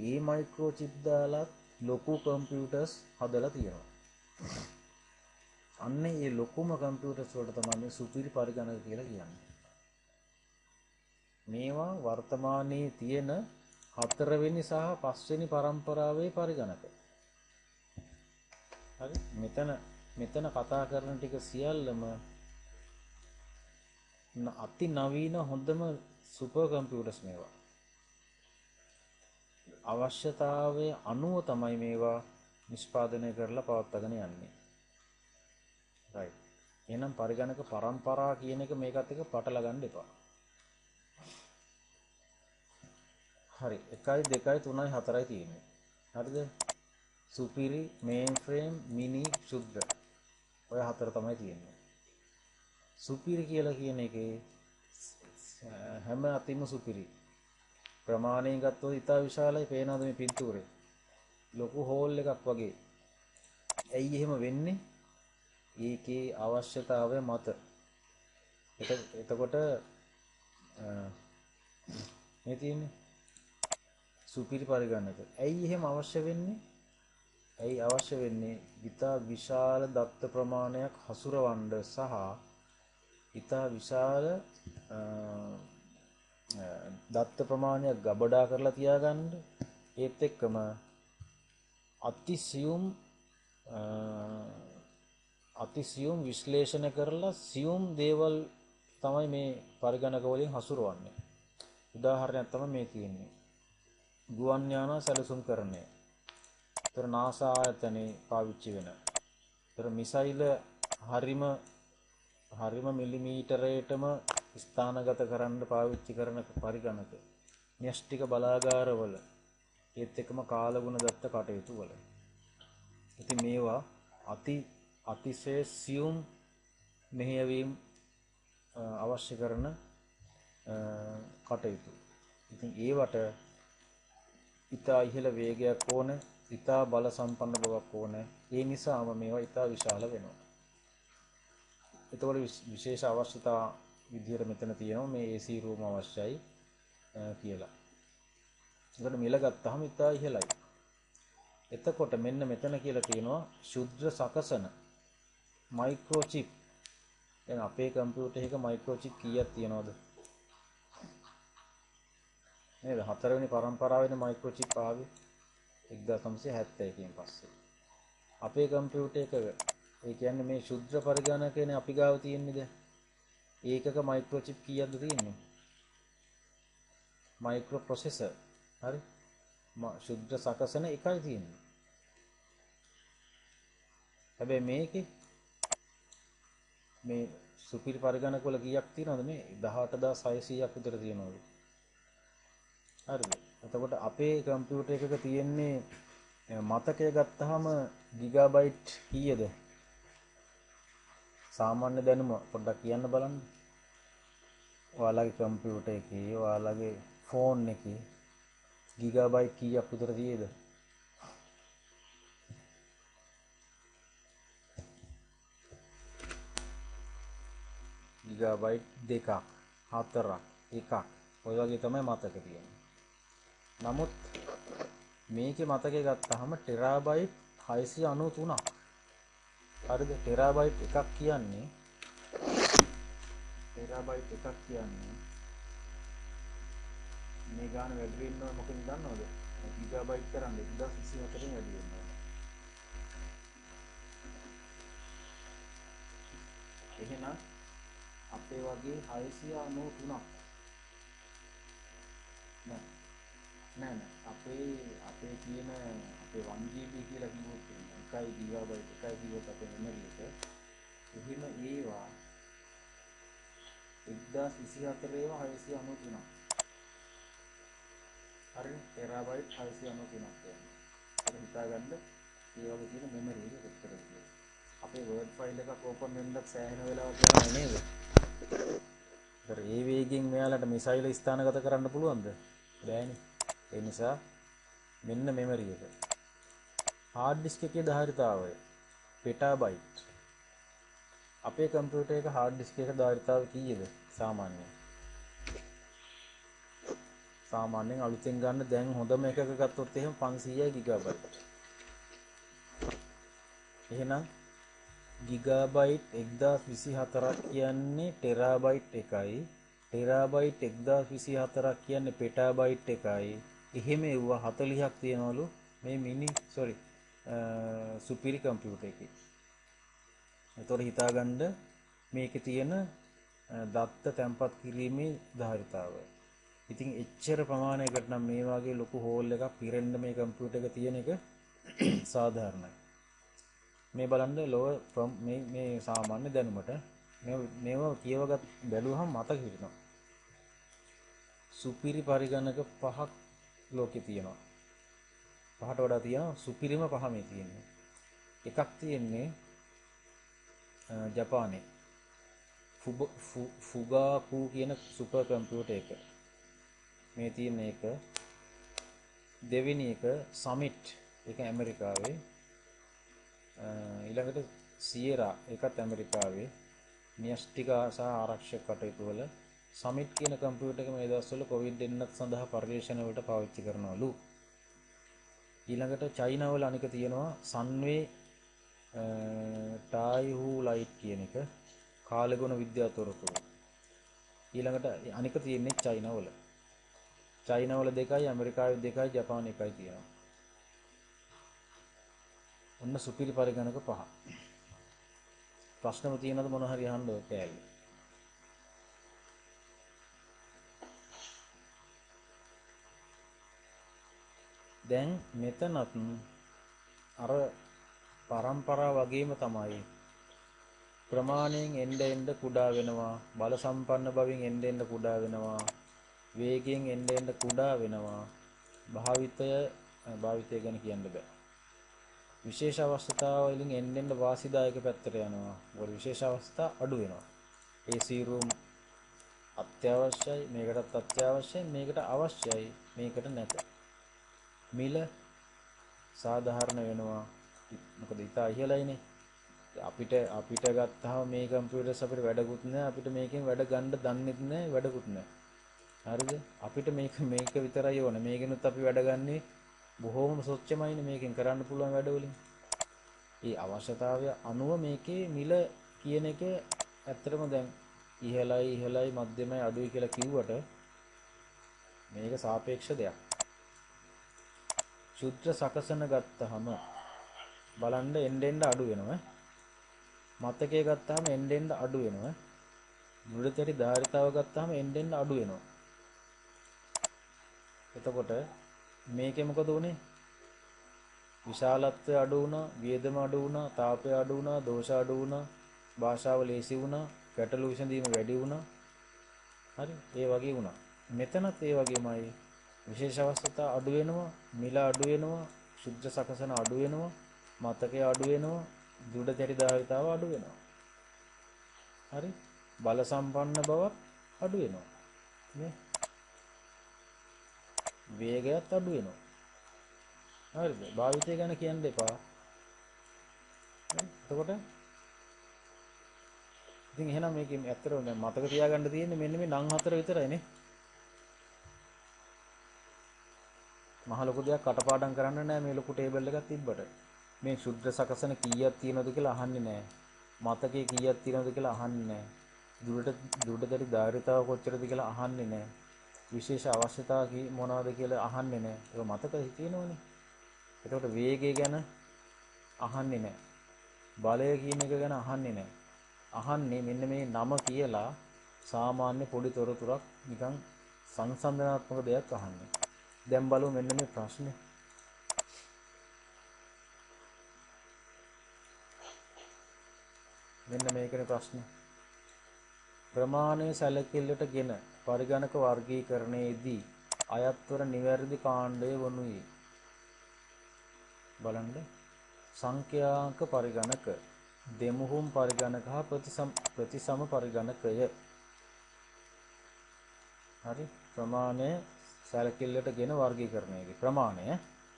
ඒ මයික්‍රෝ චිප් දාලා ලොකු කම්පියුටර්ස් හදලා තියෙනවා. අන්න ඒ ලොකුම කම්පියුටර්ස් වලට තමයි මේ සුපිරි පරිගණක කියලා කියන්නේ. මේවා වර්තමානයේ තියෙන හතරවෙනි සහ පස්වෙනි පරම්පරාවේ පරිගණක. හරි, මෙතන කතා කරන ටික සියල්ලම අති නවීන හොඳම සුපර් කම්පියුටර්ස් මේවා. අවශ්‍යතාවයේ අනුව තමයි මේවා නිෂ්පාදනය කරලා පවත්වාගෙන යන්නේ. right. එහෙනම් පරිගණක පරම්පරා කියන එක මේකත් එක්ක පටල ගන්න එපා. හරි, 1 2 3 4යි තියෙන්නේ. හරිද? සුපිරි, මේන් ෆ්‍රේම්, මිනි, ශුද්ධ. ඔය හතර තමයි තියෙන්නේ. සුපිරි කියලා කියන එකේ හැම අතින්ම සුපිරි. ප්‍රමාණයෙන් ගත්තොත් ඉතා විශාලයි. පේනවද මේ පින්තූරේ? ලොකු හෝල් එකක් වගේ. ඇයි එහෙම වෙන්නේ? ඒකේ අවශ්‍යතාවය මත. එතකොට මේ තියෙන්නේ සුපිරි පරිගණක. ඇයි එහෙම අවශ්‍ය වෙන්නේ? ඇයි අවශ්‍ය වෙන්නේ? ඉතා විශාල දත්ත ප්‍රමාණයක් හසුරවන්න සහ ඉතා විශාල දත්ත ප්‍රමාණයක් ගබඩා කරලා තියාගන්න. ඒත් එක්කම අතිසියුම් විශ්ලේෂණ කරලා සියුම් දේවල් තමයි මේ පරිගණක වලින් හසුරවන්නේ. උදාහරණයක් තමයි මේ තියෙන්නේ. ගුවන් යාන සැලසුම් කරන්නේ. ඒතර NASA ආයතනයේ පාවිච්චි වෙන. ඒතර මිසයිල හරිම මිලිමීටරයටම ස්ථානගත කරන්න පාවිච්චි කරන පරිගණක. න්‍යෂ්ටික බලාගාරවල ඒත් එක්කම කාලගුණ දත්ත කටයුතු වල. ඉතින් මේවා අතිශය සියුම් මෙහෙයවීම අවශ්‍ය කරන කටයුතු. ඉතින් ඒවට ඉතා ඉහළ වේගයක් ඕන, ඉතා බල සම්පන්න බවක් ඕන. ඒ නිසාම මේවා ඉතා විශාල වෙනවා. එතකොට විශේෂ අවශ්‍යතා විදිහට මෙතන තියෙනවා මේ AC room අවශ්‍යයි කියලා. ඒකට මිල ගත්තාම ඉතා ඉහළයි. එතකොට මෙන්න මෙතන කියලා තියෙනවා ශුද්ධ සකසන මයික්‍රෝ චිප්. දැන් අපේ කම්පියුටර් එකක මයික්‍රෝ චිප් කීයක් තියෙනවද? නේද? හතරවෙනි පරම්පරාවේ මයික්‍රෝ චිප් ආවේ 1971 පස්සේ. අපේ කම්පියුටර් එකක ඒ කියන්නේ මේ ශුද්ධ පරිගණකනේ අපි ගාව තියෙන්නේ දැන්. ඒකක මයික්‍රෝ චිප් කීයක්ද තියෙන්නේ? Micro processor. හරි? ශුද්ධ සකසන එකයි තියෙන්නේ. හැබැයි මේකේ මේ සුපිරි පරිගණක වල කීයක් තියෙනවද? මේ 18600ක් විතර තියෙනවලු. හරිද? එතකොට අපේ කම්පියුටර් එකක තියෙන්නේ මතකය ගත්තාම ගිගාබයිට් කීයද? සාමාන්‍ය දැනුම පොඩ්ඩක් කියන්න බලන්න. ඔයාලගේ කම්පියුටර් එකේ, ඔයාලගේ ෆෝන් එකේ ගිගාබයිට් කීයක් විතර තියෙද? ගිගාබයිට් 2ක් 4ක් 1ක් ඔය වගේ තමයි මතක තියෙන්නේ. නමුත් මේකේ මතකය ගත්තාම ටෙරාබයිට් 693ක්. හරිද? ටෙරාබයිට් එකක් කියන්නේ මේ ගාන වැඩි වෙනවා මොකද දන්නවද? ගිගාබයිට් කරන්නේ 1024 වැඩි වෙනවා. එහෙනම් අපේ වගේ 693ක් නෑ අපේ කියන අපේ 1GB කියලා කිව්වොත් 1 ගිගාබයිට් 1 කිව්වොත් අපේ මෙමරි එක එහෙම ඒවා 1024 ඒවා 693ක්. හරි, ටෙරාබයිට් 693ක් කියන්නේ. ඒක හිතාගන්න ඒ වගේ තියෙන මෙමරි එක කොච්චරද කියලා. අපේ වර්ඩ් ෆයිල් එකක් ඕපන් වෙන්නත් සෑහෙන වෙලාවක් යනවා නේද? ඒතර ඒ වේගෙන් මෙයාලට මිසයිල ස්ථානගත කරන්න පුළුවන්ද? බෑනේ. ඒ නිසා මෙන්න මෙමරි එක. හાર્ඩ් ඩිස්ක් එකේ ධාරිතාවය පෙටාබයිට්. අපේ කම්පියුටර් එක හાર્ඩ් ඩිස්ක් එකේ ධාරිතාවය කීයද සාමාන්‍යයෙන්? සාමාන්‍යයෙන් අලුතෙන් ගන්න දැන් හොඳම එකක ගත්තොත් එහෙම 500යි ගිගාබයිට්. එහෙනම් ගිගාබයිට් 1024ක් කියන්නේ ටෙරාබයිට් එකයි. ටෙරාබයිට් 1024ක් කියන්නේ පෙටාබයිට් එකයි. එහෙම එව්වා 40ක් තියනවලු මේ සුපිරි කම්පියුටර් එකේ. ඒතකොට හිතාගන්න මේකේ තියෙන දත්ත තැම්පත් කිරීමේ ධාරිතාවය. ඉතින් එච්චර ප්‍රමාණයකට නම් මේ වගේ ලොකු හෝල් එකක් පිරෙන්න මේ කම්පියුටර් එක තියෙන එක සාධාරණයි. මේ බලන්න මේ සාමාන්‍ය දැනුමට මේවා කියවගත් බැලුවහම මතක හිටිනවා. සුපිරි පරිගණක 5ක් ලෝකේ තියෙනවා. 5ට වඩා තියෙනවා සුපිරිම 5 මේ තියෙන්නේ. එකක් තියෙන්නේ ජපානයේ ෆුගාකු කියන සුපර් කම්පියුටර් එක. මේ තියෙන එක. දෙවෙනි එක සමිට් ඒක ඇමරිකාවේ. ඊළඟට සියරා ඒකත් ඇමරිකාවේ. න්‍යෂ්ටික සහ ආරක්ෂක කටයුතු වල සමිට් කියන කම්පියුටර් එක මේ දවස්වල කොවිඩ් එන්නත් සඳහා පර්යේෂණ වලට පාවිච්චි කරනවලු. ඊළඟට චයිනා වල අනික තියෙනවා සන්වේ ටායිහු ලයිට් කියන එක කාලගුණ විද්‍යා තොරතුරු. ඊළඟට අනික තියෙන්නේ චයිනා වල. චයිනා වල දෙකයි ඇමරිකාවේ දෙකයි ජපානයේ එකයි තියෙනවා. ඔන්න සුපිරි පරිගණක 5. ප්‍රශ්නම තියෙනවද මොන හරි අහන්න ඔය කෑල්ල. දැන් මෙතනත් අර පරම්පරාව වගේම තමයි ප්‍රමාණයෙන් එන්න කුඩා වෙනවා, බල සම්පන්න බවින් එන්න කුඩා වෙනවා, වේගයෙන් එන්න කුඩා වෙනවා. භාවිතය ගැන කියන්න බෑ. විශේෂ අවස්ථා වලින් එන්න වාසිදායක පැත්තට යනවා. මොකද විශේෂ අවස්ථා අඩු වෙනවා. AC room අත්‍යවශ්‍යයි, මේකටත් අත්‍යවශ්‍යයි, මේකට අවශ්‍යයි, මේකට නැත. මිල සාධාරණ වෙනවා. මොකද ඉතා ඉහළයිනේ. අපිට ගත්තාම මේ කම්පියුටර්ස් අපිට වැඩකුත් නැහැ. අපිට මේකෙන් වැඩ ගන්න දන්නෙත් නැහැ, වැඩකුත් නැහැ. හරිද? අපිට මේක විතරයි ඕන. මේකෙනුත් අපි වැඩ ගන්නේ බොහෝම සොච්චමයිනේ මේකෙන් කරන්න පුළුවන් වැඩ වලින්. ඒ අවශ්‍යතාවය අනුව මේකේ මිල කියන එක ඇත්තටම දැන් ඉහළයි මධ්‍යමයි අඩුයි කියලා කිව්වට මේක සාපේක්ෂ දෙයක්. ශුද්ධ සකසන ගත්තාම බලන්න එන්න අඩු වෙනවා. මතකයේ ගත්තාම එන්න අඩු වෙනවා. මෘදුතරි ධාරිතාව ගත්තාම එන්න අඩු වෙනවා. එතකොට මේකේ මොකද උනේ? විශාලත්වය අඩු වුණා, වියදම අඩු වුණා, තාපය අඩු වුණා, දෝෂ අඩු වුණා, භාෂාව ලේසි වුණා, ගැටලු විසඳීම වැඩි වුණා. හරි? ඒ වගේ වුණා. මෙතනත් ඒ වගේමයි. විශේෂ අවස්ථා අඩු වෙනවා, මිල අඩු වෙනවා, ශුද්ධ සකසන අඩු වෙනවා, මතකය අඩු වෙනවා, දෘಢ ධාරිතාව අඩු වෙනවා. හරි? බල සම්පන්න බවක් අඩු වෙනවා. නේ? වේගයත් අඩු වෙනවා. හරිද? භාවිතය ගැන කියන්න එපා. එතකොට ඉතින් එහෙනම් මේකේ ඇත්තටම දැන් මතක තියාගන්න තියෙන්නේ මෙන්න මේ නම් 4 විතරයිනේ. මහ ලොකු දෙයක් කටපාඩම් කරන්න නෑ මේ ලොකු ටේබල් එකක් තිබ්බට. මේ ශුද්ධ සකසන කීයක් තියෙනවද කියලා අහන්නේ නෑ. මතකයේ කීයක් තියෙනවද කියලා අහන්නේ නෑ. දුරටතරි ධාරිතාව කොච්චරද කියලා අහන්නේ නෑ. විශේෂ අවශ්‍යතා මොනවද කියලා අහන්නේ නෑ. ඒක මතක හිතේනවනේ. එතකොට වේගය ගැන අහන්නේ නෑ. බලය කියන එක ගැන අහන්නේ නෑ. අහන්නේ මෙන්න මේ නම කියලා සාමාන්‍ය පොඩි තොරතුරක් නිකන් සංසන්දනාත්මක දෙයක් අහන්නේ. දැන් බලමු මෙන්න මේ ප්‍රශ්නේ. මෙන්න මේකනේ ප්‍රශ්නේ. ප්‍රමාණය සැලකිල්ලටගෙන පරිගණක වර්ගීකරණයේදී අයත්වර නිවැරදි කාණ්ඩය වනුයේ. බලන්න. සංඛ්‍යාංක පරිගණක, දෙමුහුම් පරිගණක හා ප්‍රතිසම පරිගණකය. හරි? ප්‍රමාණය සැලකිල්ලටගෙන වර්ගීකරණයේදී ප්‍රමාණය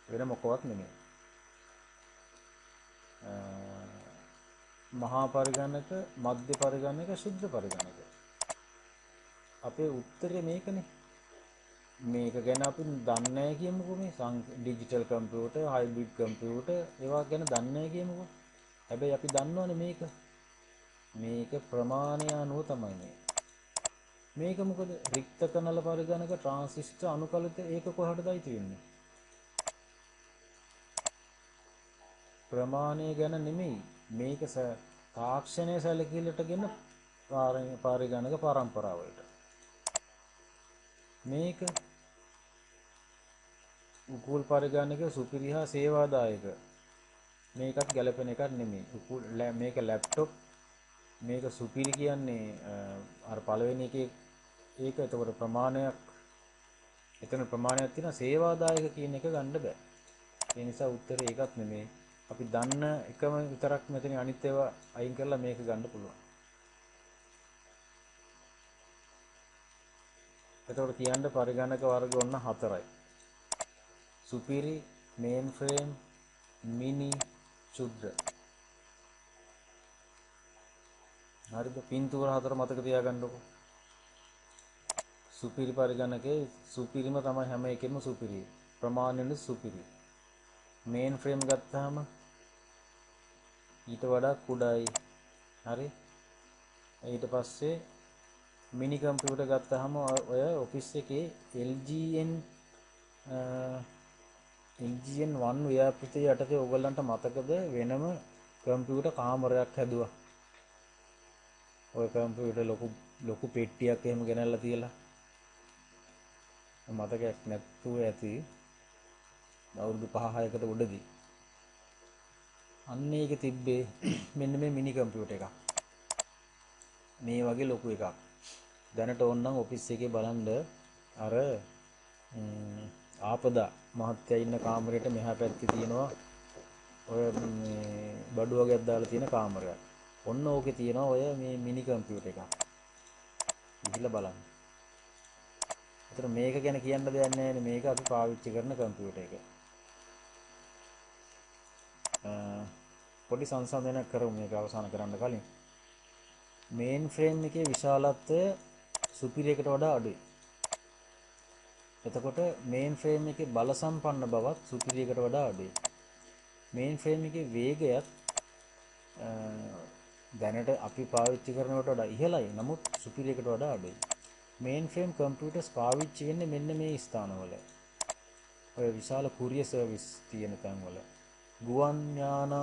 වෙන මොකවත් නෙමෙයි. මහා පරිගණක, මධ්‍ය පරිගණක, ශුද්ධ පරිගණක. අපේ උත්තරේ මේකනේ. මේක ගැන අපි දන්නේ නැහැ කියමුකෝ. මේ ඩිජිටල් කම්පියුටර්, හයිබ්‍රිඩ් කම්පියුටර් ඒවා ගැන දන්නේ නැහැ කියමුකෝ. හැබැයි අපි දන්නවනේ මේක ප්‍රමාණය අනුව තමයි මේ. මේක මොකද රික්ත කනල පරිගණක ට්‍රාන්සිස්ටර් අනුකලිත ඒක කොහටද අයිති වෙන්නේ? ප්‍රමාණය ගැන නෙමෙයි. මේක තාක්ෂණයේ සැලකිල්ලටගෙන පරිගණක පරම්පරාවලට. මේක උකුල් පරිගණක සුපිරි හා සේවාදායක. මේකත් ගැලපෙන එකක් නෙමෙයි. මේක ලැප්ටොප්, මේක සුපිරි කියන්නේ අර පළවෙනි එකේ ඒක එතකොට ප්‍රමාණයක් එතන ප්‍රමාණයක් තියෙනවා. සේවාදායක කියන එක ගන්න බෑ. ඒ නිසා උත්තරේ ඒකත් නෙමෙයි. අපි දන්න එකම විතරක් මෙතන අනිත් ඒවා අයින් කරලා මේක ගන්න පුළුවන්. එතකොට කියන්න පරිගණක වර්ග ඔන්න 4යි. සුපිරි, මේන් ෆ්‍රේම්, මිනි, ශුද්ධ. හරිද? පින්තූර 4 මතක තියාගන්නකො. සුපිරි පරිගණකේ සුපිරිම තමයි හැම එකෙම සුපිරි. ප්‍රමාණයෙන් සුපිරි. මේන් ෆ්‍රේම් ගත්තාම ඊට වඩා කුඩායි. හරි? ඊට පස්සේ මිනි කම්පියුටර් ගත්තාම ඔය ඔෆිස් එකේ LGN 1 ව්‍යාපෘතිය යටතේ ඔයගොල්ලන්ට මතකද වෙනම කම්පියුටර් කාමරයක් හැදුවා. ඔය කම්පියුටර් ලොකු පෙට්ටියක් එහෙම ගෙනල්ලා තියලා. මතකයක් නැතුව ඇති. අවුරුදු 5-6කට උඩදී. අන්න ඒක තිබ්බේ මෙන්න මේ මිනි කම්පියුටර් එකක්. මේ වගේ ලොකු එකක්. දැනට ඕනනම් ඔෆිස් එකේ බලන්න අර ආපදා මහත්තයා ඉන්න කාමරේට මෙහා පැත්තේ තියෙනවා ඔය බඩු වගේක් දාලා තියෙන කාමරයක්. ඔන්න ඕකේ තියෙනවා ඔය මේ මිනි කම්පියුටර් එකක්. ඉහිලා බලන්න. ඒතර මේක ගැන කියන්න දෙයක් නැහැ නේ. මේක අපි පාවිච්චි කරන කම්පියුටර් එක. පොඩි සංසන්දනයක් කරමු මේක අවසන් කරන්න කලින්. මේන් ෆ්‍රේම් එකේ විශාලත්වය සුපිරි එකට වඩා අඩුයි. එතකොට මේන් ෆ්‍රේම් එකේ බල සම්පන්න බවත් සුපිරි එකට වඩා අඩුයි. මේන් ෆ්‍රේම් එකේ වේගයත් දැනට අපි පාවිච්චි කරනවට වඩා ඉහළයි. නමුත් සුපිරි එකට වඩා අඩුයි. මේන් ෆ්‍රේම් කම්පියුටර්ස් පාවිච්චි වෙන්නේ මෙන්න මේ ස්ථානවල. ඔය විශාල කුරියර් සර්විස් තියෙන තැන්වල. ගුවන් යාන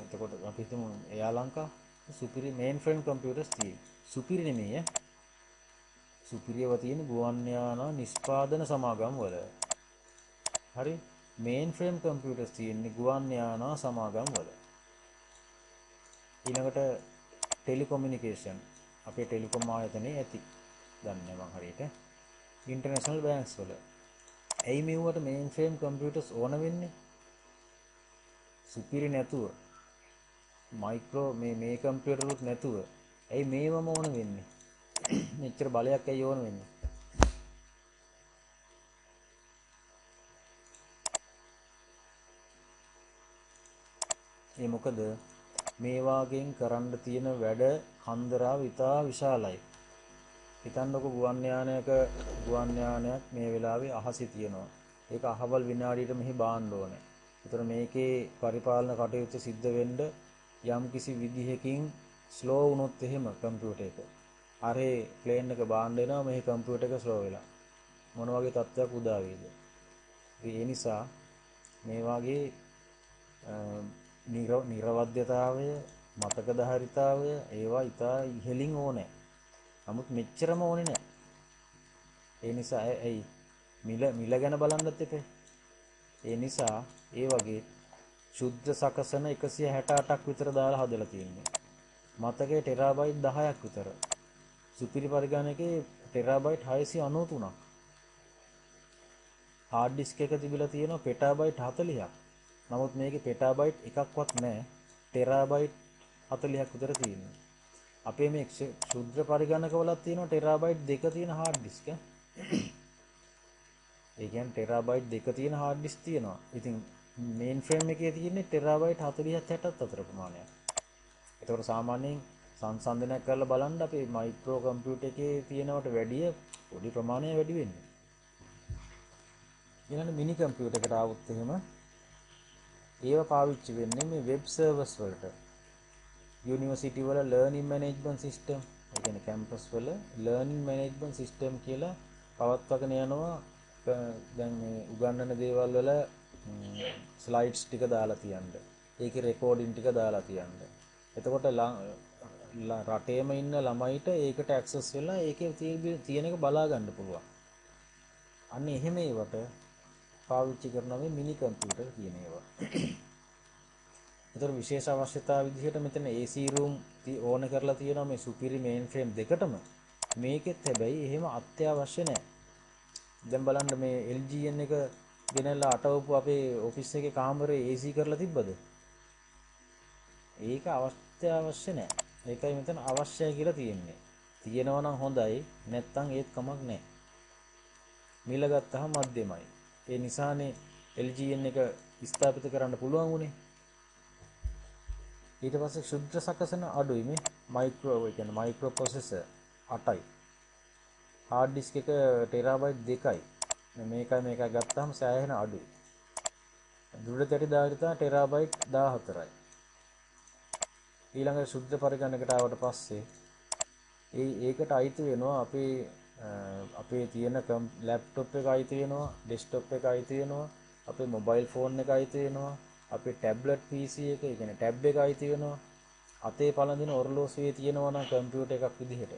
එතකොට අපි හිතමු එයා ලංකා සුපිරි මේන් ෆ්‍රේම් කම්පියුටර්ස් තියෙයි. සුපිරි නෙමෙයි සුපිරියව තියෙන ගුවන් යාන නිෂ්පාදන සමාගම් වල. හරි? මේන් ෆ්‍රේම් කම්පියුටර්ස් තියෙන්නේ ගුවන් යාන සමාගම් වල. ඊළඟට ටෙලිකොමියුනිකේෂන් අපේ ටෙලිකොම් ආයතනයේ ඇති. දන්නේ මම හරියට. ඉන්ටර්නැෂනල් බැංක්ස් වල. ඇයි මෙවට මේන් ෆ්‍රේම් කම්පියුටර්ස් ඕන වෙන්නේ? සුපිරි නැතුව මයික්‍රෝ මේ කම්පියුටරුත් නැතුව ඇයි මේවම ඕන වෙන්නේ? මෙච්චර බලයක් ඇයි ඕන වෙන්නේ? ඒ මොකද මේ වාගෙන් කරන්න තියෙන වැඩ කන්දරාව ඉතා විශාලයි. හිතන්නකො ගුවන් යානයක් මේ වෙලාවේ අහසේ තියෙනවා. ඒක අහවල් විනාඩියට මෙහි බාන්න ඕනේ. ඒතර මේකේ පරිපාලන කටයුතු සිද්ධ වෙන්න යම් කිසි විදිහකින් ස්ලෝ වුණොත් එහෙම කම්පියුටර් එක අරේ ප්ලේන් එක බාන්න වෙනවා. මේ කම්පියුටර් එක ස්ලෝ වෙලා මොන වගේ තත්ත්වයක් උදා වේද? ඒ නිසා මේ වගේ නිර්වද්‍යතාවය මතක ධාරිතාවය ඒවා ඉතා ඉහළින් ඕනේ. නමුත් මෙච්චරම ඕනේ නැහැ. ඒ නිසා ඇයි මිල ගැන බලන්නත් එපේ. ඒ නිසා ඒ වගේ ශුද්ධ සකසන 168ක් විතර දාලා හදලා තියෙනවා. මතකයේ ටෙරාබයිට් 10ක් විතර. සුපිරි පරිගණකයේ ටෙරාබයිට් 693ක්. හાર્ඩ් ඩිස්ක් එක තිබිලා තියෙනවා පෙටාබයිට් 40ක්. නමුත් මේකේ පෙටාබයිට් එකක්වත් නැහැ. ටෙරාබයිට් 40ක් විතර තියෙනවා. අපේ මේ ශුද්ධ පරිගණකවලත් තියෙනවා ටෙරාබයිට් 2 තියෙන හાર્ඩ් ඩිස්ක්. ඒ කියන්නේ ටෙරාබයිට් දෙක තියෙන hard disk තියෙනවා. ඉතින් මේන් ෆ්‍රේම් එකේ තියෙන්නේ ටෙරාබයිට් 40ත් 60ත් අතර ප්‍රමාණයක්. ඒතකොට සාමාන්‍යයෙන් සංසන්දනයක් කරලා බලන්න අපේ මයික්‍රෝ කම්පියුටර් එකේ තියෙනවට වැඩිය පොඩි ප්‍රමාණයක් වැඩි වෙන්නේ. ඊළඟ මිනි කම්පියුටර් එකට ආවොත් එහෙම ඒව පාවිච්චි වෙන්නේ මේ වෙබ් සර්වර්ස් වලට. යුනිවර්සිටි වල ලර්නින් මැනේජ්මන්ට් සිස්ටම්, ඒ කියන්නේ කැම්පස් වල ලර්නින් මැනේජ්මන්ට් සිස්ටම් කියලා පවත්වාගෙන යනවා. දැන් මේ උගන්වන දේවල් වල ස්ලයිඩ්ස් ටික දාලා තියන්න. ඒකේ රෙකෝඩින් ටික දාලා තියන්න. එතකොට රටේම ඉන්න ළමයිට ඒකට ඇක්සස් වෙලා ඒකේ තියෙන එක බලා ගන්න පුළුවන්. අන්න එහෙම ඒවට පාවිච්චි කරන මේ මිනි කම්පියුටර් කියන ඒවා. ඒතර විශේෂ අවශ්‍යතාව විදිහට මෙතන AC room ඕන කරලා තියෙනවා මේ සුපිරි මේන් ෆ්‍රේම් දෙකටම. මේකෙත් හැබැයි එහෙම අත්‍යවශ්‍ය නැහැ. දැන් බලන්න මේ LGN එක ගෙනල්ලා අටවපු අපේ ඔෆිස් එකේ කාමරේ AC කරලා තිබ්බද? ඒක අවශ්‍ය නැහැ. ඒකයි මෙතන අවශ්‍යයි කියලා තියෙන්නේ. තියෙනවා නම් හොඳයි, නැත්තම් ඒත් කමක් නැහැ. මිල ගත්තාම මධ්‍යමයි. ඒ නිසානේ LGN එක ස්ථාපිත කරන්න පුළුවන් උනේ. ඊට පස්සේ ශුද්ධ සකසන අඩුයි මේ මයික්‍රෝ කියන්නේ මයික්‍රෝ ප්‍රොසෙසර් 8යි. hard disk එක ටෙරාබයිට් 2යි. මේකයි ගත්තාම සෑහෙන අඩුයි. දෘಢ තැටි ධාරිතා ටෙරාබයිට් 14යි. ඊළඟ ශුද්ධ පරිගණකයට ආවට පස්සේ ඒකට අයිති වෙනවා අපේ තියෙන ලැප්ටොප් එක අයිති වෙනවා, ඩෙස්ක්ටොප් එක අයිති වෙනවා, අපේ මොබයිල් ෆෝන් එක අයිති වෙනවා, අපේ ටැබ්ලට් PC එක, ඒ කියන්නේ ටැබ් එක අයිති වෙනවා. අතේ පළඳින ඔරලෝසුවේ තියෙනවා නම් කම්පියුටර් එකක් විදිහට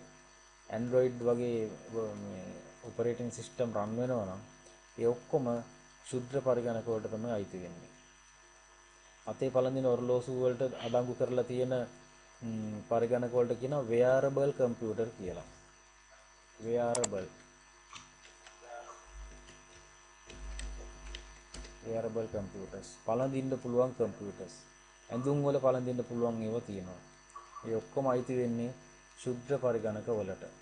Android වගේ මේ ඔපරේටින් සිස්ටම් රන් වෙනවා නම් ඒ ඔක්කොම ශුද්ධ පරිගණක වලට තමයි අයිති වෙන්නේ. අතේ පළඳින ඔරලෝසුව වලට අඩංගු කරලා තියෙන පරිගණක වලට කියනවා wearable computer කියලා. wearable computers. පළඳින්න පුළුවන් computers. ඇඳුම් වල පළඳින්න පුළුවන් ඒවා තියෙනවා. ඒ ඔක්කොම අයිති වෙන්නේ ශුද්ධ පරිගණක වලට.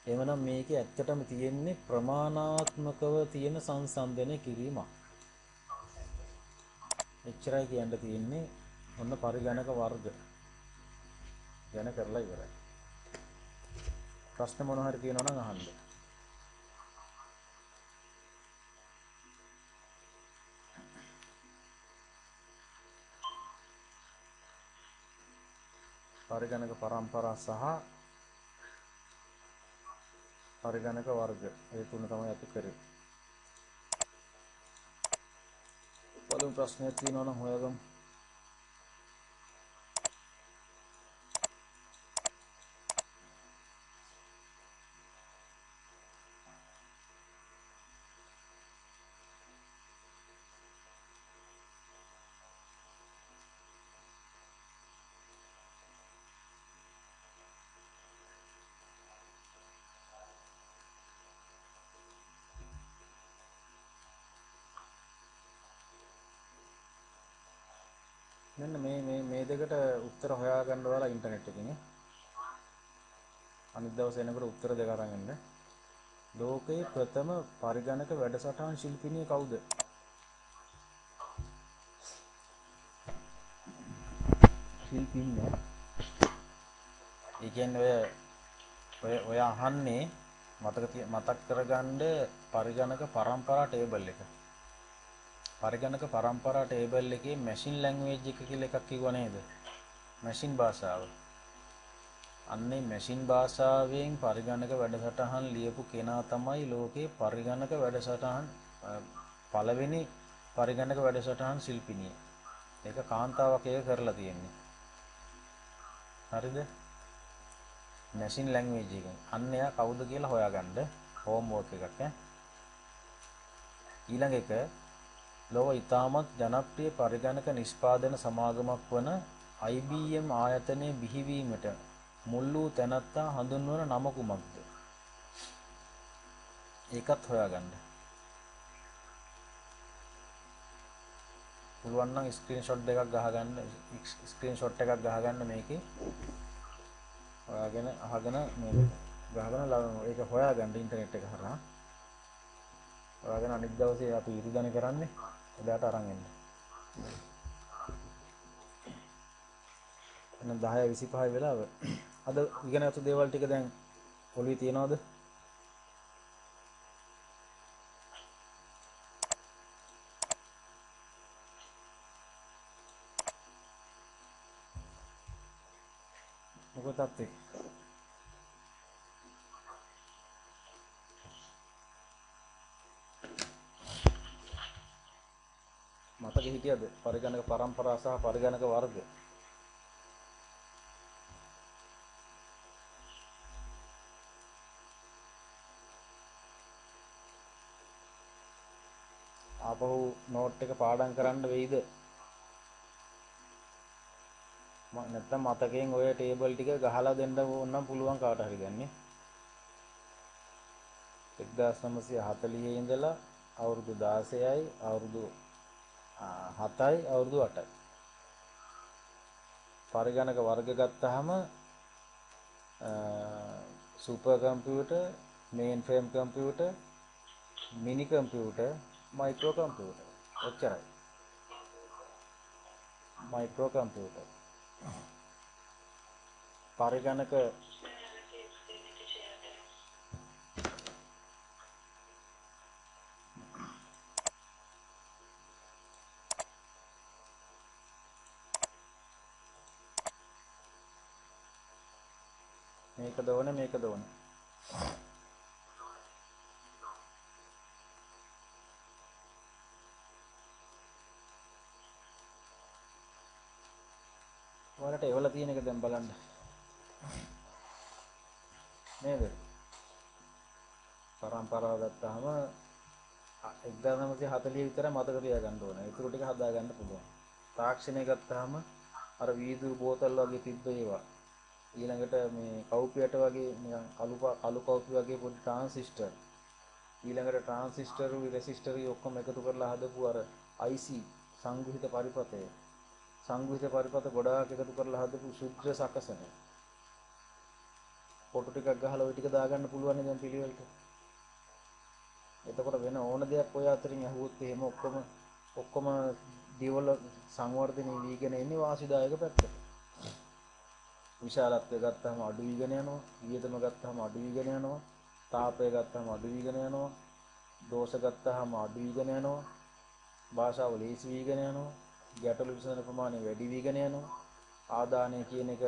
එවනම් මේකේ ඇත්තටම තියෙන්නේ ප්‍රමාණාත්මකව තියෙන සංසන්දනය කිරීමක්. එච්චරයි කියන්න තියෙන්නේ. ඔන්න පරිගණක වර්ග ගැන කරලා ඉවරයි. ප්‍රශ්න මොනවා හරි තියෙනවා නම් අහන්න. පරිගණක පරම්පරා සහ පරිගණක වර්ග ඒ තුන තමයි අපි කරේ. පළමු ප්‍රශ්නයක් තියෙනවා නම් හොයාගමු. මෙන්න මේ දෙකට උත්තර හොයාගන්න ඔයාලා ඉන්ටර්නෙට් එකකින් අනිත් දවසේ එනකොට උත්තර දෙක අරන් එන්න. ලෝකයේ ප්‍රථම පරිගණක වැඩසටහන් ශිල්පිනිය කවුද? ශිල්පිනිය. ඒ කියන්නේ ඔය අහන්නේ මතක් කරගන්න පරිගණක පරම්පරා ටේබල් එක. පරිගණක පරම්පරා ටේබල් එකේ මැෂින් ලැන්ග්වේජ් එක කියලා එකක් කිව්ව නේද? මැෂින් භාෂාව. අන්නේ මැෂින් භාෂාවෙන් පරිගණක වැඩසටහන් ලියපු කෙනා තමයි ලෝකේ පරිගණක වැඩසටහන් පළවෙනි පරිගණක වැඩසටහන් ශිල්පිනිය. ඒක කාන්තාවක් එක කරලා තියෙන්නේ. හරිද? මැෂින් ලැන්ග්වේජ් එකෙන්. අන්න එයා කවුද කියලා හොයාගන්න හෝම්වර්ක් එකක් ඊළඟ එක ලොව ඉතාමත් ජනප්‍රිය පරිගණක නිෂ්පාදන සමාගමක් වන IBM ආයතනයේ බිහිවීමට මුල් වූ තැනැත්තා හඳුන්වන නම කුමක්ද? ඒකත් හොයාගන්න. පුළුවන් නම් ස්ක්‍රීන්ෂොට් එකක් ගහගන්න මේකේ. හොයාගෙන අහගෙන මේ ගහගෙන ඒක හොයාගන්න ඉන්ටර්නෙට් එක හරහා. ඔයාගෙන අනිත් දවසේ අපි ඉරිදා කරන්නේ. එදාට අරන් එන්න. එහෙනම් 10:25 වෙලාව. අද ඉගෙනගත්තු දේවල් ටික දැන් ඔළුවේ තියනවද? මොකද තාත්තේ? මතක හිටියද? පරිගණක පරම්පරා සහ පරිගණක වර්ග. ආපහු නෝට් එක පාඩම් කරන්න වෙයිද? නැත්නම් මතකයෙන් ඔය ටේබල් ටික ගහලා දෙන්න ඕනම් පුළුවන් කාට හරි ගන්නේ. 1940 ඉඳලා අවුරුදු 16යි අවුරුදු 7යි අවුරුදු 8යි. පරිගණක වර්ග ගත්තාම සුපර් කම්පියුටර්, මේන් ෆ්‍රේම් කම්පියුටර්, මිනි කම්පියුටර්, මයික්‍රෝ කම්පියුටර්. ඔච්චරයි. Micro computer. පරිගණක මේකද ඕනේ මේකද ඕනේ. ඔයාලට එවල තියෙන එක දැන් බලන්න. නේද? පරම්පරාව ගත්තාම 1940 විතර මතක තියාගන්න ඕනේ. ඒක ටික හදාගන්න පුළුවන්. තාක්ෂණය ගත්තාම අර වීදුරු බෝතල් වගේ තිබ්බ ඒවා. ඊළඟට මේ කවුපියට වගේ නිකන් කළු කවුපි වගේ පොඩි ට්‍රාන්සිස්ටර්. ඊළඟට ට්‍රාන්සිස්ටර් රෙසිස්ටර් ඔක්කොම එකතු කරලා හදපු අර IC සංග්‍රහිත පරිපථය. සංග්‍රහිත පරිපථ ගොඩාක් එකතු කරලා හදපු ශුද්ධ සකසන. ෆොටෝ ටිකක් ගහලා ওই ටික දාගන්න පුළුවන් නේ දැන් පිළිවෙලට. එතකොට වෙන ඕන දෙයක් ඔය අතරින් අහුවොත් එහෙම ඔක්කොම දේවල් සංවර්ධනය වීගෙන එන්නේ වාසිදායක පැත්තට. විශාලත්වය ගත්තාම අඩු වීගෙන යනවා, වියදම ගත්තාම අඩු වීගෙන යනවා, තාපය ගත්තාම අඩු වීගෙන යනවා, දෝෂ ගත්තාම අඩු වීගෙන යනවා, භාෂාව ලේසි වීගෙන යනවා, ගැටලු විසඳන ප්‍රමාණය වැඩි වීගෙන යනවා, ආදානය කියන එක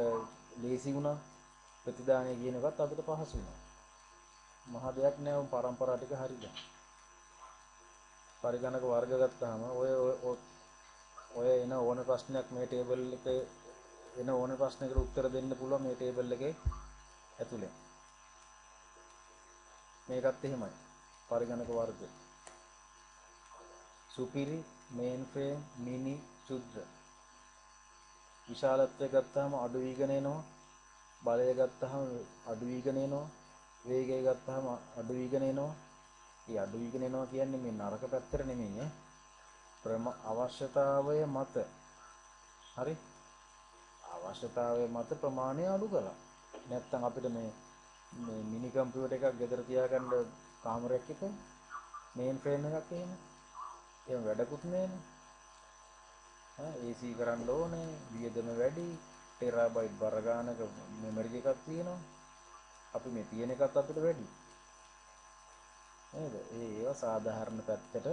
ලේසි වුණා, ප්‍රතිදානය කියන එකත් අපිට පහසු වුණා. මහ දෙයක් නෑ උන් පරම්පරා ටික හරියට. පරිගණක වර්ග ගත්තාම ඔය එන ඕන ප්‍රශ්නයක් මේ ටේබල් එකේ එන ඕන ප්‍රශ්නයකට උත්තර දෙන්න පුළුවන් මේ ටේබල් එකේ ඇතුලේ. මේකත් එහෙමයි. පරිගණක වර්ග. සුපිරි, මේන් ෆ්‍රේම්, මිනි, ක්ෂුද්‍ර. විශාලත්වය ගත්තාම අඩු වීගෙන එනවා. බලය ගත්තාම අඩු වීගෙන එනවා. වේගය ගත්තාම අඩු වීගෙන එනවා. ඒ අඩු වීගෙන එනවා කියන්නේ මේ නරක පැත්තට නෙමෙයි ඈ. අවශ්‍යතාවය මත. හරි? අවශ්‍යතාවය මත ප්‍රමාණය අඩු කළා. නැත්තම් අපිට මේ මිනි කම්පියුටර් එකක් ගෙදර තියාගන්න කාමරයක් එක මේන් ෆ්‍රේම් එකක් එහෙම වැඩකුත් නෑනේ. AC කරන්න ඕනේ, වියදම වැඩි, ටෙරාබයිට් බර ගානක මෙමරි එකක් තියෙනවා. අපි මේ තියෙන එකත් අපිට වැඩි. නේද? ඒවා සාධාරණ පැත්තට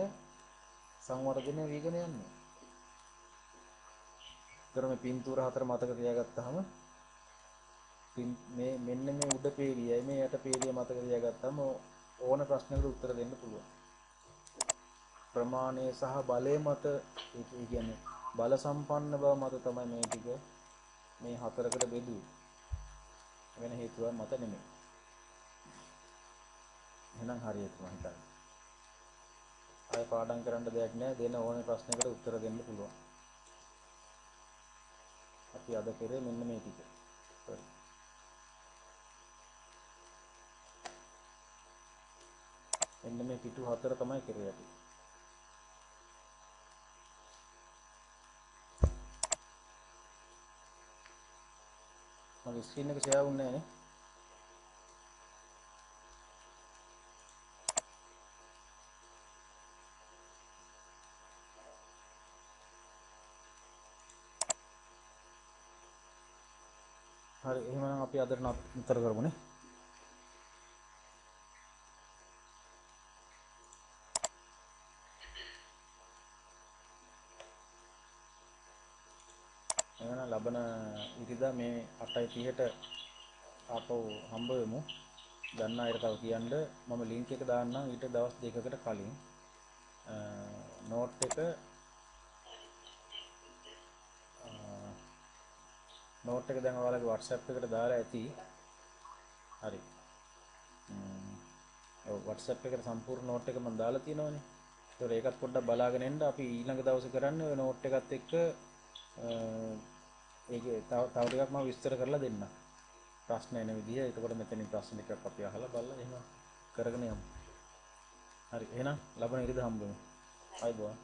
සංවර්ධනය වීගෙන යන්නේ. ඒතර මේ පින්තූර හතර මතක තියාගත්තාම මේ මෙන්න මේ උඩ පේලියයි මේ යට පේලිය මතක තියාගත්තාම ඕන ප්‍රශ්නකට උත්තර දෙන්න පුළුවන්. ප්‍රමාණය සහ බලය මත ඒ කියන්නේ බල සම්පන්න බව මත තමයි මේ ටික මේ හතරකට බෙදුවේ. වෙන හේතුවක් මත නෙමෙයි. එහෙනම් හරියට මම හිතන්නේ. ආයෙ පාඩම් කරන්න දෙයක් නැහැ. දෙන ඕනේ ප්‍රශ්නකට උත්තර දෙන්න පුළුවන්. අපි අද කරේ මෙන්න මේ ටික. හරි. මෙන්න මේ පිටු හතර තමයි කරේ අපි. මගේ ස්ක්‍රීන් එක ෂෙයා වුණේ නැහැ නේ. හරි එහෙනම් අපි අදට නතර කරමුනේ. එහෙනම් ලබන ඉරිදා මේ 8:30ට ආපහු හම්බ වෙමු. ගන්න අයට තව කියන්න මම ලින්ක් එක දාන්නම් ඊට දවස් දෙකකට කලින්. නෝට් එක දැන් ඔයාලගේ WhatsApp එකට දාලා ඇති. හරි. ඔව් WhatsApp එකට සම්පූර්ණ නෝට් එක මම දාලා තියෙනවනේ. ඒතකොට ඒකත් පොඩ්ඩක් බලාගෙන එන්න. අපි ඊළඟ දවසේ කරන්නේ ඔය නෝට් එකත් එක්ක ඒකේ තව ටිකක් මම විස්තර කරලා දෙන්නම්. ප්‍රශ්න එන විදිය. එතකොට මෙතනින් ප්‍රශ්න ටිකක් අපි අහලා බලලා එහෙම කරගෙන යමු. හරි. එහෙනම් ලබන ඉරිදා හම්බ වෙමු. ආයිබෝවන්.